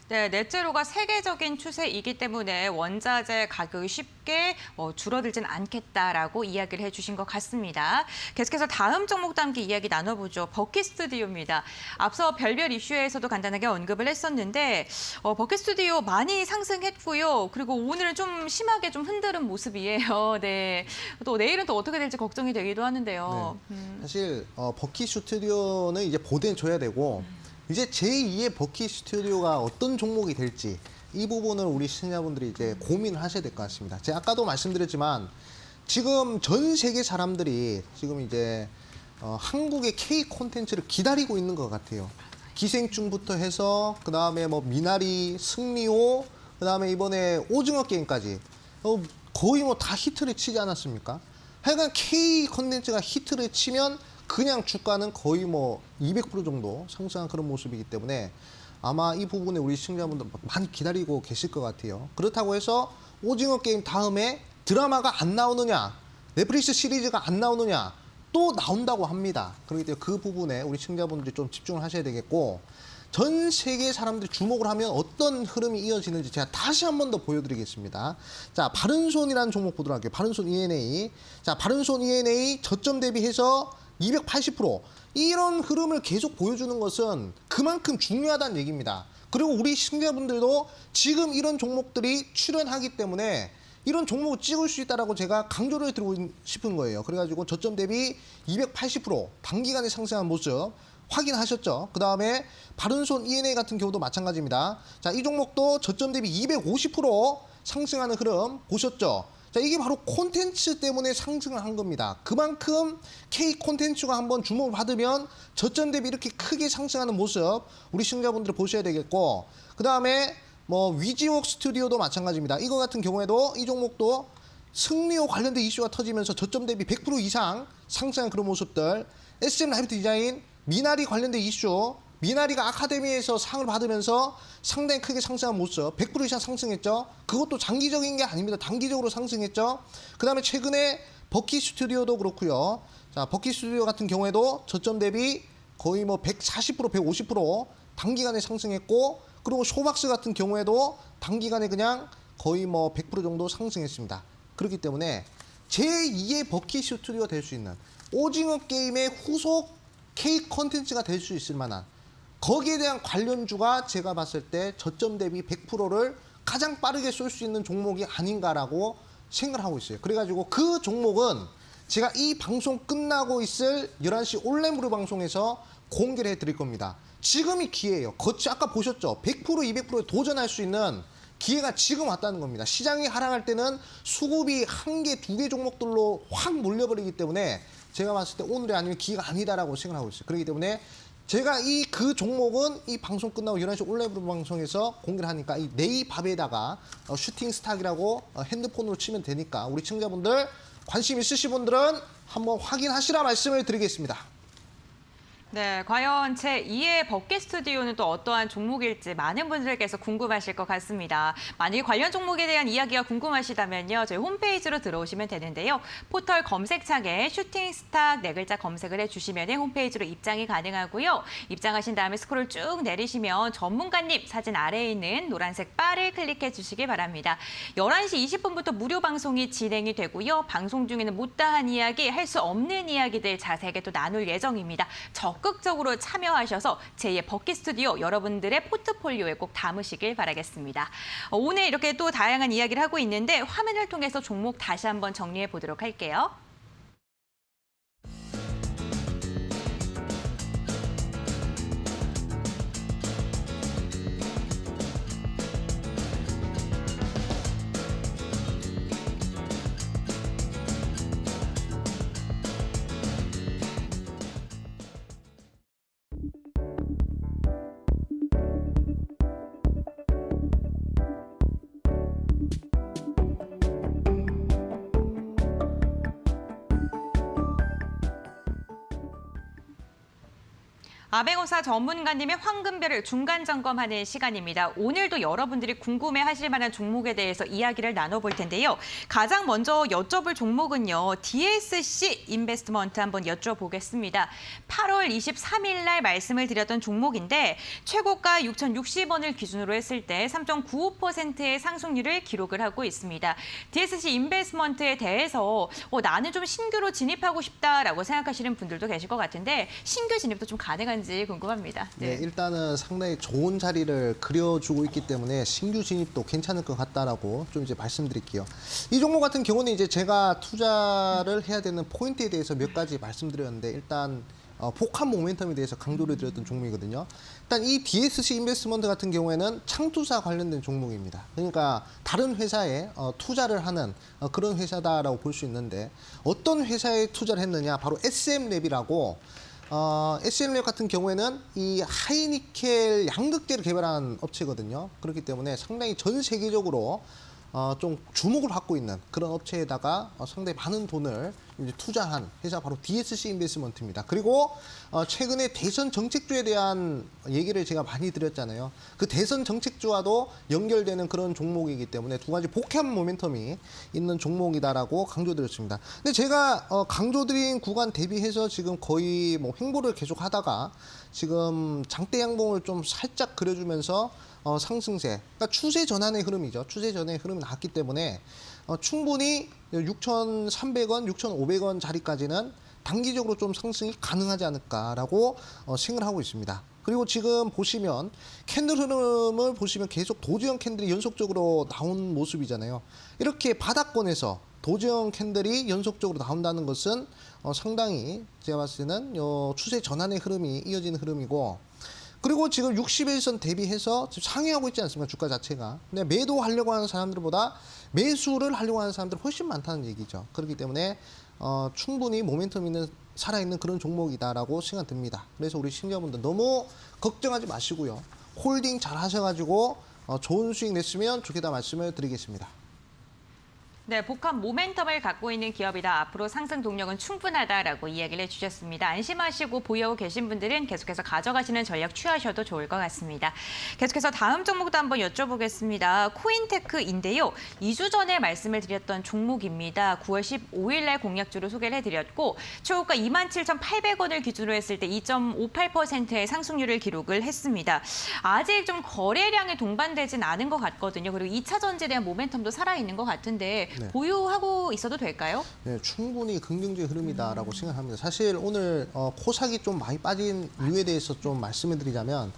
네, 넷제로가 세계적인 추세이기 때문에 원자재 가격이 쉽게 줄어들진 않겠다라고 이야기를 해주신 것 같습니다. 계속해서 다음 종목도 함께 이야기 나눠보죠. 버킷 스튜디오입니다. 앞서 별별 이슈에서도 간단하게 언급을 했었는데 버킷 스튜디오 많이 상승했고요. 그리고 오늘은 좀 심하게 좀 흔드는 모습이에요. 네, 또 내일은 또 어떻게 될지 걱정이 되기도 하는데요. 네. 사실 버킷 스튜디오는 이제 보den줘야 되고 이제 제2의 버킷 스튜디오가 어떤 종목이 될지 이 부분을 우리 시청자분들이 이제 고민을 하셔야 될 것 같습니다. 제가 아까도 말씀드렸지만 지금 전 세계 사람들이 지금 이제 한국의 K 콘텐츠를 기다리고 있는 것 같아요. 기생충부터 해서 그 다음에 뭐 미나리, 승리호, 그 다음에 이번에 오징어 게임까지 거의 뭐 다 히트를 치지 않았습니까? 하여간 K 콘텐츠가 히트를 치면 그냥 주가는 거의 뭐 200% 정도 상승한 그런 모습이기 때문에 아마 이 부분에 우리 시청자분들 많이 기다리고 계실 것 같아요. 그렇다고 해서 오징어 게임 다음에 드라마가 안 나오느냐, 넷플릭스 시리즈가 안 나오느냐, 또 나온다고 합니다. 그렇기 때문에 그 부분에 우리 시청자분들이 좀 집중을 하셔야 되겠고, 전 세계 사람들이 주목을 하면 어떤 흐름이 이어지는지 제가 다시 한 번 더 보여드리겠습니다. 자, 바른손이라는 종목 보도록 할게요. 바른손 ENA. 자, 바른손 ENA 저점 대비해서 280% 이런 흐름을 계속 보여주는 것은 그만큼 중요하다는 얘기입니다. 그리고 우리 시청자분들도 지금 이런 종목들이 출현하기 때문에 이런 종목을 찍을 수 있다라고 제가 강조를 드리고 싶은 거예요. 그래가지고 저점 대비 280% 단기간에 상승한 모습 확인하셨죠? 그 다음에 바른손 ENA 같은 경우도 마찬가지입니다. 자, 이 종목도 저점 대비 250% 상승하는 흐름 보셨죠? 자, 이게 바로 콘텐츠 때문에 상승을 한 겁니다. 그만큼 K 콘텐츠가 한번 주목을 받으면 저점 대비 이렇게 크게 상승하는 모습 우리 시청자분들 보셔야 되겠고, 그 다음에 뭐 위지웍 스튜디오도 마찬가지입니다. 이거 같은 경우에도 이 종목도 승리호 관련된 이슈가 터지면서 저점 대비 100% 이상 상승한 그런 모습들, SM 라이트 디자인, 미나리 관련된 이슈, 미나리가 아카데미에서 상을 받으면서 상당히 크게 상승한 모습, 100% 이상 상승했죠. 그것도 장기적인 게 아닙니다. 단기적으로 상승했죠. 그 다음에 최근에 버킷 스튜디오도 그렇고요. 자, 버킷 스튜디오 같은 경우에도 저점 대비 거의 뭐 140%, 150% 단기간에 상승했고, 그리고 쇼박스 같은 경우에도 단기간에 그냥 거의 뭐 100% 정도 상승했습니다. 그렇기 때문에 제2의 버킷 스튜디오가 될 수 있는 오징어 게임의 후속 K 콘텐츠가 될 수 있을 만한 거기에 대한 관련주가 제가 봤을 때 저점 대비 100%를 가장 빠르게 쏠 수 있는 종목이 아닌가라고 생각을 하고 있어요. 그래가지고 그 종목은 제가 이 방송 끝나고 있을 11시 온라인 무료 방송에서 공개를 해드릴 겁니다. 지금이 기회예요. 아까 보셨죠? 100%, 200%에 도전할 수 있는 기회가 지금 왔다는 겁니다. 시장이 하락할 때는 수급이 한 개, 두 개 종목들로 확 몰려버리기 때문에 제가 봤을 때 오늘이 아니면 기회가 아니다라고 생각하고 있어요. 그렇기 때문에 제가 그 종목은 이 방송 끝나고 11시 온라인 방송에서 공개를 하니까 이 네이밥에다가 슈팅 스탁이라고 핸드폰으로 치면 되니까 우리 시청자분들 관심 있으신 분들은 한번 확인하시라 말씀을 드리겠습니다. 네, 과연 제2의 버킷 스튜디오는 또 어떠한 종목일지 많은 분들께서 궁금하실 것 같습니다. 만약에 관련 종목에 대한 이야기가 궁금하시다면요, 저희 홈페이지로 들어오시면 되는데요. 포털 검색창에 슈팅스탁 네 글자 검색을 해주시면 홈페이지로 입장이 가능하고요. 입장하신 다음에 스크롤 쭉 내리시면 전문가님 사진 아래에 있는 노란색 바를 클릭해 주시기 바랍니다. 11시 20분부터 무료 방송이 진행이 되고요. 방송 중에는 못다한 이야기, 할 수 없는 이야기들 자세하게 또 나눌 예정입니다. 적극적으로 참여하셔서 제2의 버킷 스튜디오 여러분들의 포트폴리오에 꼭 담으시길 바라겠습니다. 오늘 이렇게 또 다양한 이야기를 하고 있는데 화면을 통해서 종목 다시 한번 정리해 보도록 할게요. 아베고사 전문가님의 황금별을 중간 점검하는 시간입니다. 오늘도 여러분들이 궁금해하실 만한 종목에 대해서 이야기를 나눠볼 텐데요. 가장 먼저 여쭤볼 종목은요. DSC 인베스트먼트 한번 여쭤보겠습니다. 8월 23일 날 말씀을 드렸던 종목인데 최고가 6,060원을 기준으로 했을 때 3.95%의 상승률을 기록을 하고 있습니다. DSC 인베스트먼트에 대해서 나는 좀 신규로 진입하고 싶다라고 생각하시는 분들도 계실 것 같은데 신규 진입도 좀 가능한지 궁금합니다. 네, 일단은 상당히 좋은 자리를 그려주고 있기 때문에 신규 진입도 괜찮을 것 같다라고 좀 이제 말씀드릴게요. 이 종목 같은 경우는 이제 제가 투자를 해야 되는 포인트에 대해서 몇 가지 말씀드렸는데 일단 복합 모멘텀에 대해서 강조를 드렸던 종목이거든요. 일단 이 DSC 인베스트먼트 같은 경우에는 창투사 관련된 종목입니다. 그러니까 다른 회사에 투자를 하는 그런 회사다라고 볼 수 있는데 어떤 회사에 투자를 했느냐? 바로 SM랩이라고 SM랩 같은 경우에는 이 하이니켈 양극재를 개발한 업체거든요. 그렇기 때문에 상당히 전 세계적으로 좀 주목을 받고 있는 그런 업체에다가 상당히 많은 돈을 이제 투자한 회사 바로 DSC 인베스트먼트입니다. 그리고 최근에 대선 정책주에 대한 얘기를 제가 많이 드렸잖아요. 그 대선 정책주와도 연결되는 그런 종목이기 때문에 두 가지 복합 모멘텀이 있는 종목이다라고 강조드렸습니다. 근데 제가 강조드린 구간 대비해서 지금 거의 뭐 횡보를 계속 하다가 지금 장대 양봉을 좀 살짝 그려주면서 상승세, 그러니까 추세 전환의 흐름이죠. 추세 전환의 흐름이 나왔기 때문에 충분히 6,300원, 6,500원 자리까지는 단기적으로 좀 상승이 가능하지 않을까라고 생각을 하고 있습니다. 그리고 지금 보시면 캔들 흐름을 보시면 계속 도지형 캔들이 연속적으로 나온 모습이잖아요. 이렇게 바닥권에서 도지형 캔들이 연속적으로 나온다는 것은 상당히 제가 봤을 때는 추세 전환의 흐름이 이어지는 흐름이고 그리고 지금 61선 대비해서 지금 상회하고 있지 않습니까? 주가 자체가. 근데 매도하려고 하는 사람들보다 매수를 하려고 하는 사람들이 훨씬 많다는 얘기죠. 그렇기 때문에 충분히 모멘텀 있는 살아있는 그런 종목이다라고 생각 듭니다. 그래서 우리 시청자분들 너무 걱정하지 마시고요. 홀딩 잘 하셔가지고 좋은 수익 냈으면 좋겠다 말씀을 드리겠습니다. 네, 복합 모멘텀을 갖고 있는 기업이다. 앞으로 상승 동력은 충분하다라고 이야기를 해주셨습니다. 안심하시고 보유하고 계신 분들은 계속해서 가져가시는 전략 취하셔도 좋을 것 같습니다. 계속해서 다음 종목도 한번 여쭤보겠습니다. 코인테크인데요. 2주 전에 말씀을 드렸던 종목입니다. 9월 15일 날 공략주로 소개를 해드렸고 최고가 27,800원을 기준으로 했을 때 2.58%의 상승률을 기록을 했습니다. 아직 좀 거래량에 동반되진 않은 것 같거든요. 그리고 2차 전지에 대한 모멘텀도 살아있는 것 같은데 네. 보유하고 있어도 될까요? 네, 충분히 긍정적인 흐름이다라고 생각합니다. 사실 오늘 코삭이 좀 많이 빠진 이유에 대해서 좀 말씀을 드리자면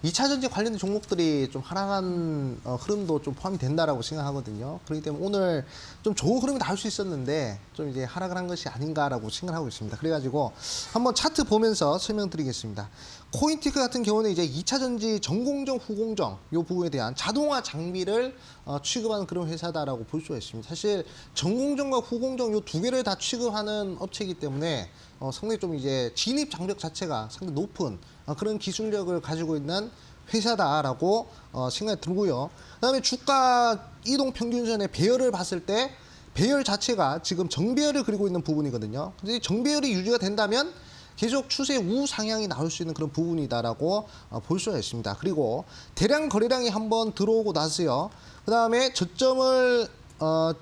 2차 전지 관련된 종목들이 좀 하락한 흐름도 좀 포함이 된다라고 생각하거든요. 그렇기 때문에 오늘 좀 좋은 흐름이 나올 수 있었는데 좀 이제 하락을 한 것이 아닌가라고 생각하고 있습니다. 그래가지고 한번 차트 보면서 설명드리겠습니다. 코인테크 같은 경우는 이제 2차 전지 전공정, 후공정 이 부분에 대한 자동화 장비를 취급하는 그런 회사다라고 볼 수가 있습니다. 사실 전공정과 후공정 이 두 개를 다 취급하는 업체이기 때문에 상당히 좀 이제 진입 장벽 자체가 상당히 높은 그런 기술력을 가지고 있는 회사다라고 생각이 들고요. 그다음에 주가 이동 평균선의 배열을 봤을 때 배열 자체가 지금 정배열을 그리고 있는 부분이거든요. 근데 이 정배열이 유지가 된다면 계속 추세 우상향이 나올 수 있는 그런 부분이다라고 볼 수가 있습니다. 그리고 대량 거래량이 한번 들어오고 나서요. 그다음에 저점을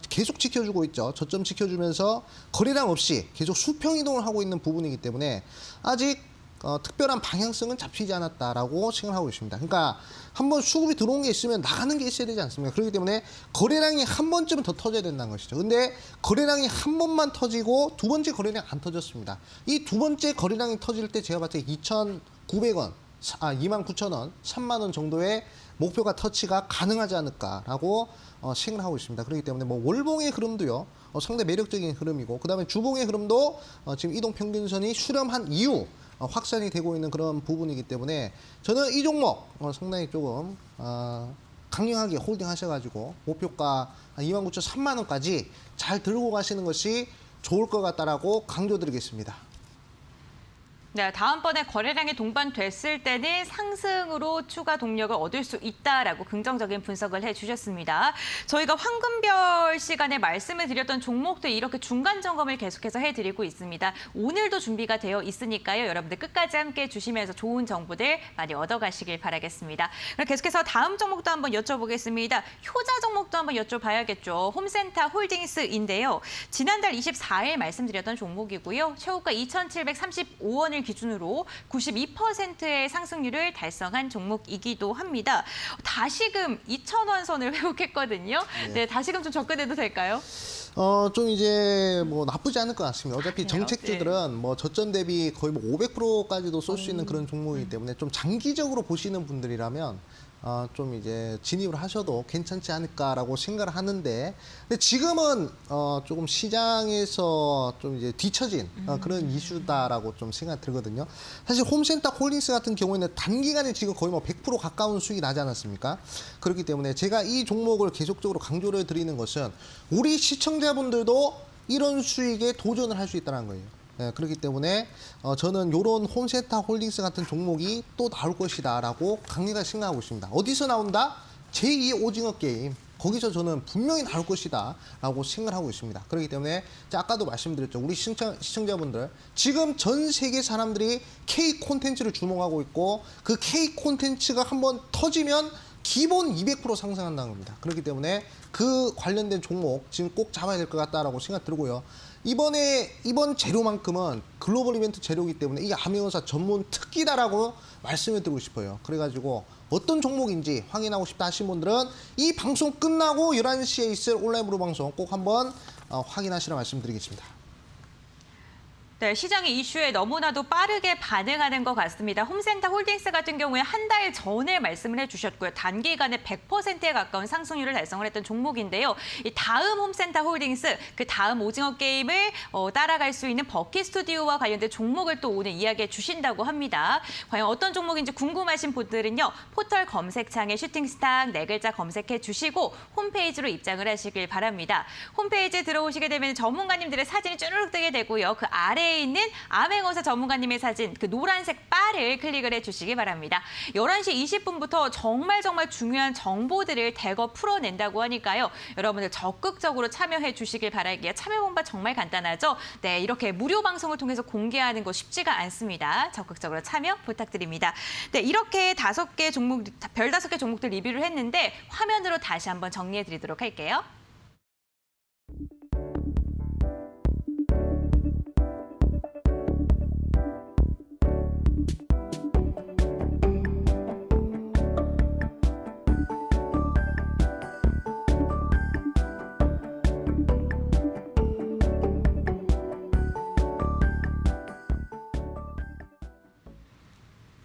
계속 지켜주고 있죠. 저점 지켜주면서 거래량 없이 계속 수평 이동을 하고 있는 부분이기 때문에 아직 특별한 방향성은 잡히지 않았다라고 생각하고 있습니다. 그러니까 한번 수급이 들어온 게 있으면 나가는 게 있어야 되지 않습니까? 그렇기 때문에 거래량이 한 번쯤은 더 터져야 된다는 것이죠. 근데 거래량이 한 번만 터지고 두 번째 거래량 안 터졌습니다. 이 두 번째 거래량이 터질 때 제가 봤을 때 2,900원, 29,000원, 3만 원 정도의 목표가 터치가 가능하지 않을까라고 생각을 하고 있습니다. 그렇기 때문에 뭐 월봉의 흐름도요. 상당히 매력적인 흐름이고 그다음에 주봉의 흐름도 지금 이동 평균선이 수렴한 이후 확산이 되고 있는 그런 부분이기 때문에 저는 이 종목 상당히 조금 강력하게 홀딩 하셔가지고 목표가 29,000, 3만 원까지 잘 들고 가시는 것이 좋을 것 같다라고 강조드리겠습니다. 네, 다음번에 거래량이 동반됐을 때는 상승으로 추가 동력을 얻을 수 있다라고 긍정적인 분석을 해주셨습니다. 저희가 황금별 시간에 말씀을 드렸던 종목들 이렇게 중간 점검을 계속해서 해드리고 있습니다. 오늘도 준비가 되어 있으니까요. 여러분들 끝까지 함께 해주시면서 좋은 정보들 많이 얻어가시길 바라겠습니다. 그럼 계속해서 다음 종목도 한번 여쭤보겠습니다. 효자 종목도 한번 여쭤봐야겠죠. 홈센터 홀딩스인데요. 지난달 24일 말씀드렸던 종목이고요. 최고가 2,735원을 기준으로 92%의 상승률을 달성한 종목이기도 합니다. 다시금 2,000원 선을 회복했거든요. 네, 다시금 좀 접근해도 될까요? 좀 이제 뭐 나쁘지 않을 것 같습니다. 어차피 그래요? 정책주들은 뭐 저점 대비 거의 뭐 500%까지도 쏠 수 있는 그런 종목이기 때문에 좀 장기적으로 보시는 분들이라면 좀 이제 진입을 하셔도 괜찮지 않을까라고 생각을 하는데, 근데 지금은 조금 시장에서 좀 이제 뒤처진 그런 이슈다라고 좀 생각이 들거든요. 사실 홈센터 홀딩스 같은 경우에는 단기간에 지금 거의 뭐 100% 가까운 수익이 나지 않았습니까? 그렇기 때문에 제가 이 종목을 계속적으로 강조를 드리는 것은 우리 시청자분들도 이런 수익에 도전을 할 수 있다는 거예요. 네, 그렇기 때문에 저는 이런 홈센터 홀딩스 같은 종목이 또 나올 것이다라고 강력하게 생각하고 있습니다. 어디서 나온다? 제2의 오징어 게임. 거기서 저는 분명히 나올 것이다라고 생각하고 있습니다. 그렇기 때문에 아까도 말씀드렸죠. 우리 시청자분들 지금 전 세계 사람들이 K 콘텐츠를 주목하고 있고 그 K 콘텐츠가 한번 터지면 기본 200% 상승한다는 겁니다. 그렇기 때문에 그 관련된 종목 지금 꼭 잡아야 될 것 같다라고 생각 들고요. 이번 재료만큼은 글로벌 이벤트 재료이기 때문에 이 암행어사 전문 특기다라고 말씀을 드리고 싶어요. 그래가지고 어떤 종목인지 확인하고 싶다 하신 분들은 이 방송 끝나고 11시에 있을 온라인 무료 방송 꼭 한번 확인하시라 말씀드리겠습니다. 네, 시장의 이슈에 너무나도 빠르게 반응하는 것 같습니다. 홈센터 홀딩스 같은 경우에 한 달 전에 말씀을 해주셨고요. 단기간에 100%에 가까운 상승률을 달성을 했던 종목인데요. 이 다음 홈센터 홀딩스, 그 다음 오징어 게임을 따라갈 수 있는 버킷 스튜디오와 관련된 종목을 또 오늘 이야기해 주신다고 합니다. 과연 어떤 종목인지 궁금하신 분들은요. 포털 검색창에 슈팅스탁 4글자 검색해 주시고 홈페이지로 입장을 하시길 바랍니다. 홈페이지에 들어오시게 되면 전문가님들의 사진이 쭈르륵 뜨게 되고요. 그 아래에 있는 암행어사 전문가님의 사진, 그 노란색 바를 클릭을 해주시기 바랍니다. 11시 20분부터 정말 중요한 정보들을 대거 풀어낸다고 하니까요. 여러분들 적극적으로 참여해 주시길 바랄게요. 참여 방법 정말 간단하죠? 네, 이렇게 무료 방송을 통해서 공개하는 거 쉽지가 않습니다. 적극적으로 참여 부탁드립니다. 네, 이렇게 5개 종목, 별 5개 종목들 리뷰를 했는데 화면으로 다시 한번 정리해 드리도록 할게요.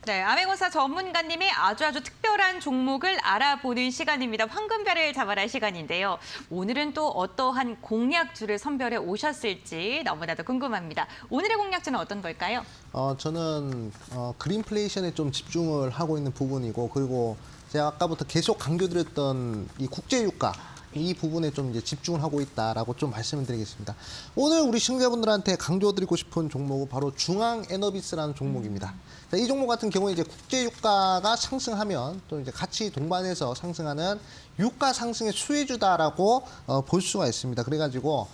네, 암행어사 전문가님의 아주 특별한 종목을 알아보는 시간입니다. 황금별을 잡아라 시간인데요. 오늘은 또 어떠한 공략주를 선별해 오셨을지 너무나도 궁금합니다. 오늘의 공략주는 어떤 걸까요? 저는 그린플레이션에 좀 집중을 하고 있는 부분이고, 그리고 제가 아까부터 계속 강조드렸던 이 국제유가 이 부분에 좀 이제 집중을 하고 있다라고 좀 말씀을 드리겠습니다. 오늘 우리 시청자분들한테 강조드리고 싶은 종목은 바로 중앙에너비스라는 종목입니다. 이 종목 같은 경우에 이제 국제유가가 상승하면 또 이제 같이 동반해서 상승하는 유가 상승의 수혜주다라고 볼 수가 있습니다. 그래가지고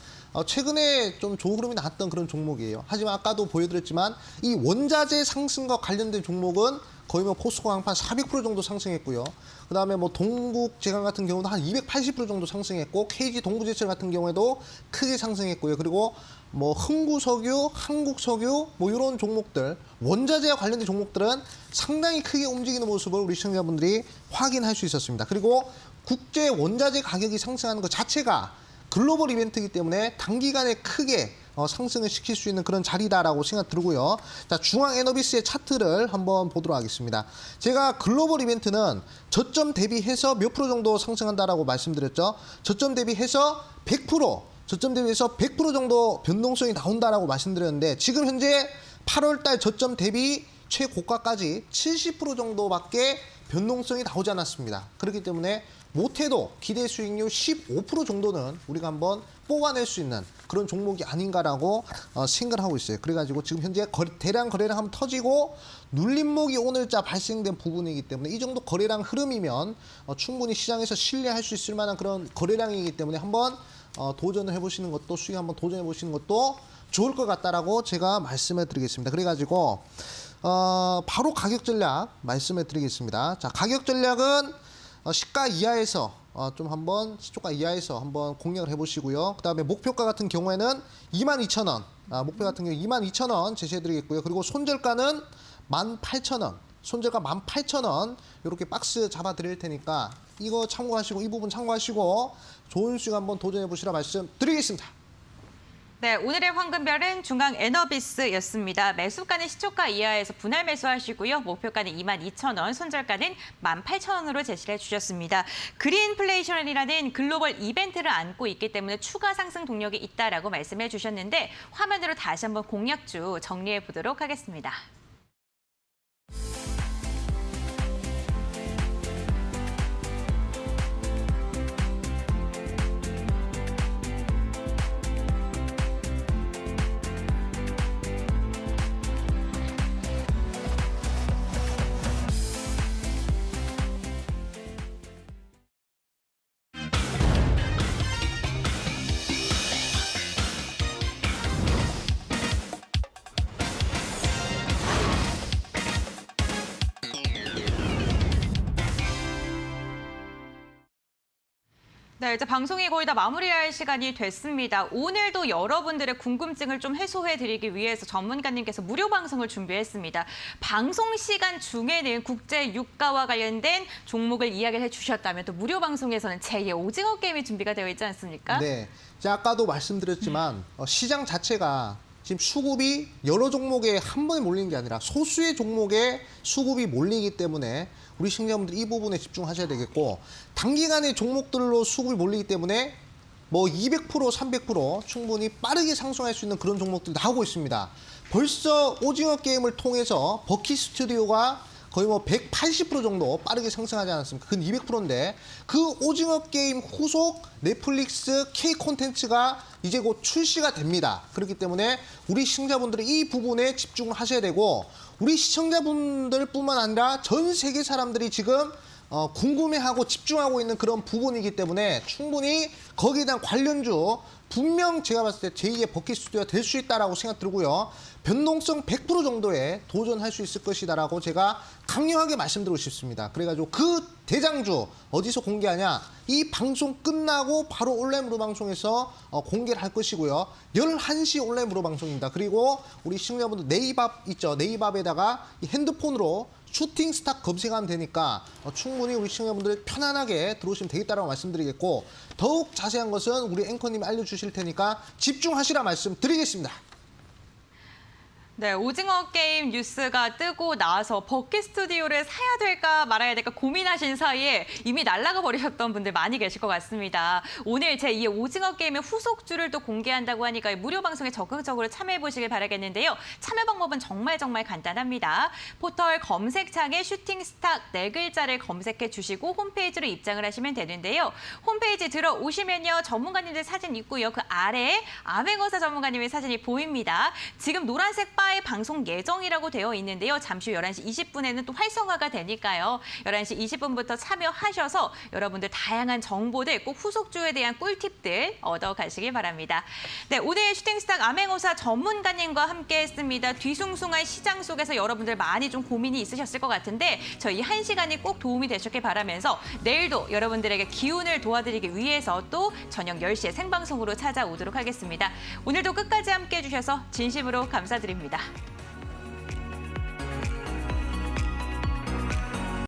최근에 좀 좋은 흐름이 나왔던 그런 종목이에요. 하지만 아까도 보여드렸지만 이 원자재 상승과 관련된 종목은 거의 뭐 포스코 강판 400% 정도 상승했고요. 그다음에 뭐 동국제강 같은 경우도 한 280% 정도 상승했고, KG 동부제철 같은 경우에도 크게 상승했고요. 그리고 뭐 흥구석유, 한국석유 뭐 이런 종목들, 원자재와 관련된 종목들은 상당히 크게 움직이는 모습을 우리 시청자분들이 확인할 수 있었습니다. 그리고 국제 원자재 가격이 상승하는 것 자체가 글로벌 이벤트이기 때문에 단기간에 크게 상승을 시킬 수 있는 그런 자리다라고 생각 들고요. 자, 중앙에너비스의 차트를 한번 보도록 하겠습니다. 제가 글로벌 이벤트는 저점 대비해서 몇 프로 정도 상승한다라고 말씀드렸죠. 저점 대비해서 100%, 저점 대비해서 100% 정도 변동성이 나온다라고 말씀드렸는데, 지금 현재 8월 달 저점 대비 최고가까지 70% 정도밖에 변동성이 나오지 않았습니다. 그렇기 때문에 못해도 기대 수익률 15% 정도는 우리가 한번 뽑아낼 수 있는 그런 종목이 아닌가라고 생각을 하고 있어요. 그래가지고 지금 현재 대량 거래량 한번 터지고 눌림목이 오늘자 발생된 부분이기 때문에 이 정도 거래량 흐름이면 충분히 시장에서 신뢰할 수 있을 만한 그런 거래량이기 때문에 한번 도전을 해보시는 것도 수익 한번 도전해 보시는 것도 좋을 것 같다라고 제가 말씀을 드리겠습니다. 그래가지고 바로 가격 전략 말씀을 드리겠습니다. 자, 가격 전략은 시가 이하에서 좀 한번 시초가 이하에서 한번 공략을 해보시고요. 그다음에 목표가 같은 경우에는 22,000원, 목표 같은 경우 22,000원 제시해드리겠고요. 그리고 손절가는 18,000원, 손절가 18,000원 이렇게 박스 잡아드릴 테니까 이거 참고하시고 이 부분 참고하시고 좋은 수익 한번 도전해보시라 말씀드리겠습니다. 네, 오늘의 황금별은 중앙 에너비스였습니다. 매수가는 시초가 이하에서 분할 매수하시고요. 목표가는 22,000원, 손절가는 18,000원으로 제시를 해주셨습니다. 그린플레이션이라는 글로벌 이벤트를 안고 있기 때문에 추가 상승 동력이 있다라고 말씀해 주셨는데 화면으로 다시 한번 공략주 정리해 보도록 하겠습니다. 네, 이제 방송이 거의 다 마무리할 시간이 됐습니다. 오늘도 여러분들의 궁금증을 좀 해소해드리기 위해서 전문가님께서 무료 방송을 준비했습니다. 방송 시간 중에는 국제 유가와 관련된 종목을 이야기를 해주셨다면 또 무료 방송에서는 제2의 오징어 게임이 준비가 되어 있지 않습니까? 네, 제가 아까도 말씀드렸지만 시장 자체가 지금 수급이 여러 종목에 한 번에 몰리는 게 아니라 소수의 종목에 수급이 몰리기 때문에 우리 시청자분들이 이 부분에 집중하셔야 되겠고 단기간에 종목들로 수급이 몰리기 때문에 뭐 200%, 300% 충분히 빠르게 상승할 수 있는 그런 종목들이 나오고 있습니다. 벌써 오징어 게임을 통해서 버킷 스튜디오가 거의 뭐 180% 정도 빠르게 상승하지 않았습니까? 근 200%인데 그 오징어 게임 후속 넷플릭스 K 콘텐츠가 이제 곧 출시가 됩니다. 그렇기 때문에 우리 시청자분들이 이 부분에 집중을 하셔야 되고 우리 시청자분들뿐만 아니라 전 세계 사람들이 지금 궁금해하고 집중하고 있는 그런 부분이기 때문에 충분히 거기에 대한 관련주 분명 제가 봤을 때 제2의 버킷 스튜디오가 될 수 있다라고 생각 들고요. 변동성 100% 정도에 도전할 수 있을 것이다라고 제가 강력하게 말씀드리고 싶습니다. 그래가지고 그 대장주 어디서 공개하냐? 이 방송 끝나고 바로 온라인 무료 방송에서 공개를 할 것이고요. 11시 온라인 무료 방송입니다. 그리고 우리 시청자분들 네이밥 있죠? 네이밥에다가 이 핸드폰으로 슈팅 스탁 검색하면 되니까 충분히 우리 시청자분들 편안하게 들어오시면 되겠다라고 말씀드리겠고 더욱 자세한 것은 우리 앵커님이 알려주실 테니까 집중하시라 말씀드리겠습니다. 네, 오징어 게임 뉴스가 뜨고 나서 버킷 스튜디오를 사야 될까 말아야 될까 고민하신 사이에 이미 날아가 버리셨던 분들 많이 계실 것 같습니다. 오늘 제2의 오징어 게임의 후속주를 또 공개한다고 하니까 무료 방송에 적극적으로 참여해 보시길 바라겠는데요. 참여 방법은 정말 간단합니다. 포털 검색창에 슈팅 스탁 4글자를 검색해 주시고 홈페이지로 입장을 하시면 되는데요. 홈페이지 들어오시면요. 전문가님들 사진 있고요. 그 아래에 암행어사 전문가님의 사진이 보입니다. 지금 노란색 바에 방송 예정이라고 되어 있는데요. 잠시 후 11시 20분에는 또 활성화가 되니까요. 11시 20분부터 참여하셔서 여러분들 다양한 정보들 꼭 후속주에 대한 꿀팁들 얻어가시길 바랍니다. 네, 오늘 슈팅스탁 암행어사 전문가님과 함께했습니다. 뒤숭숭한 시장 속에서 여러분들 많이 좀 고민이 있으셨을 것 같은데 저희 1시간이 꼭 도움이 되셨길 바라면서 내일도 여러분들에게 기운을 도와드리기 위해서 또 저녁 10시에 생방송으로 찾아오도록 하겠습니다. 오늘도 끝까지 함께해 주셔서 진심으로 감사드립니다.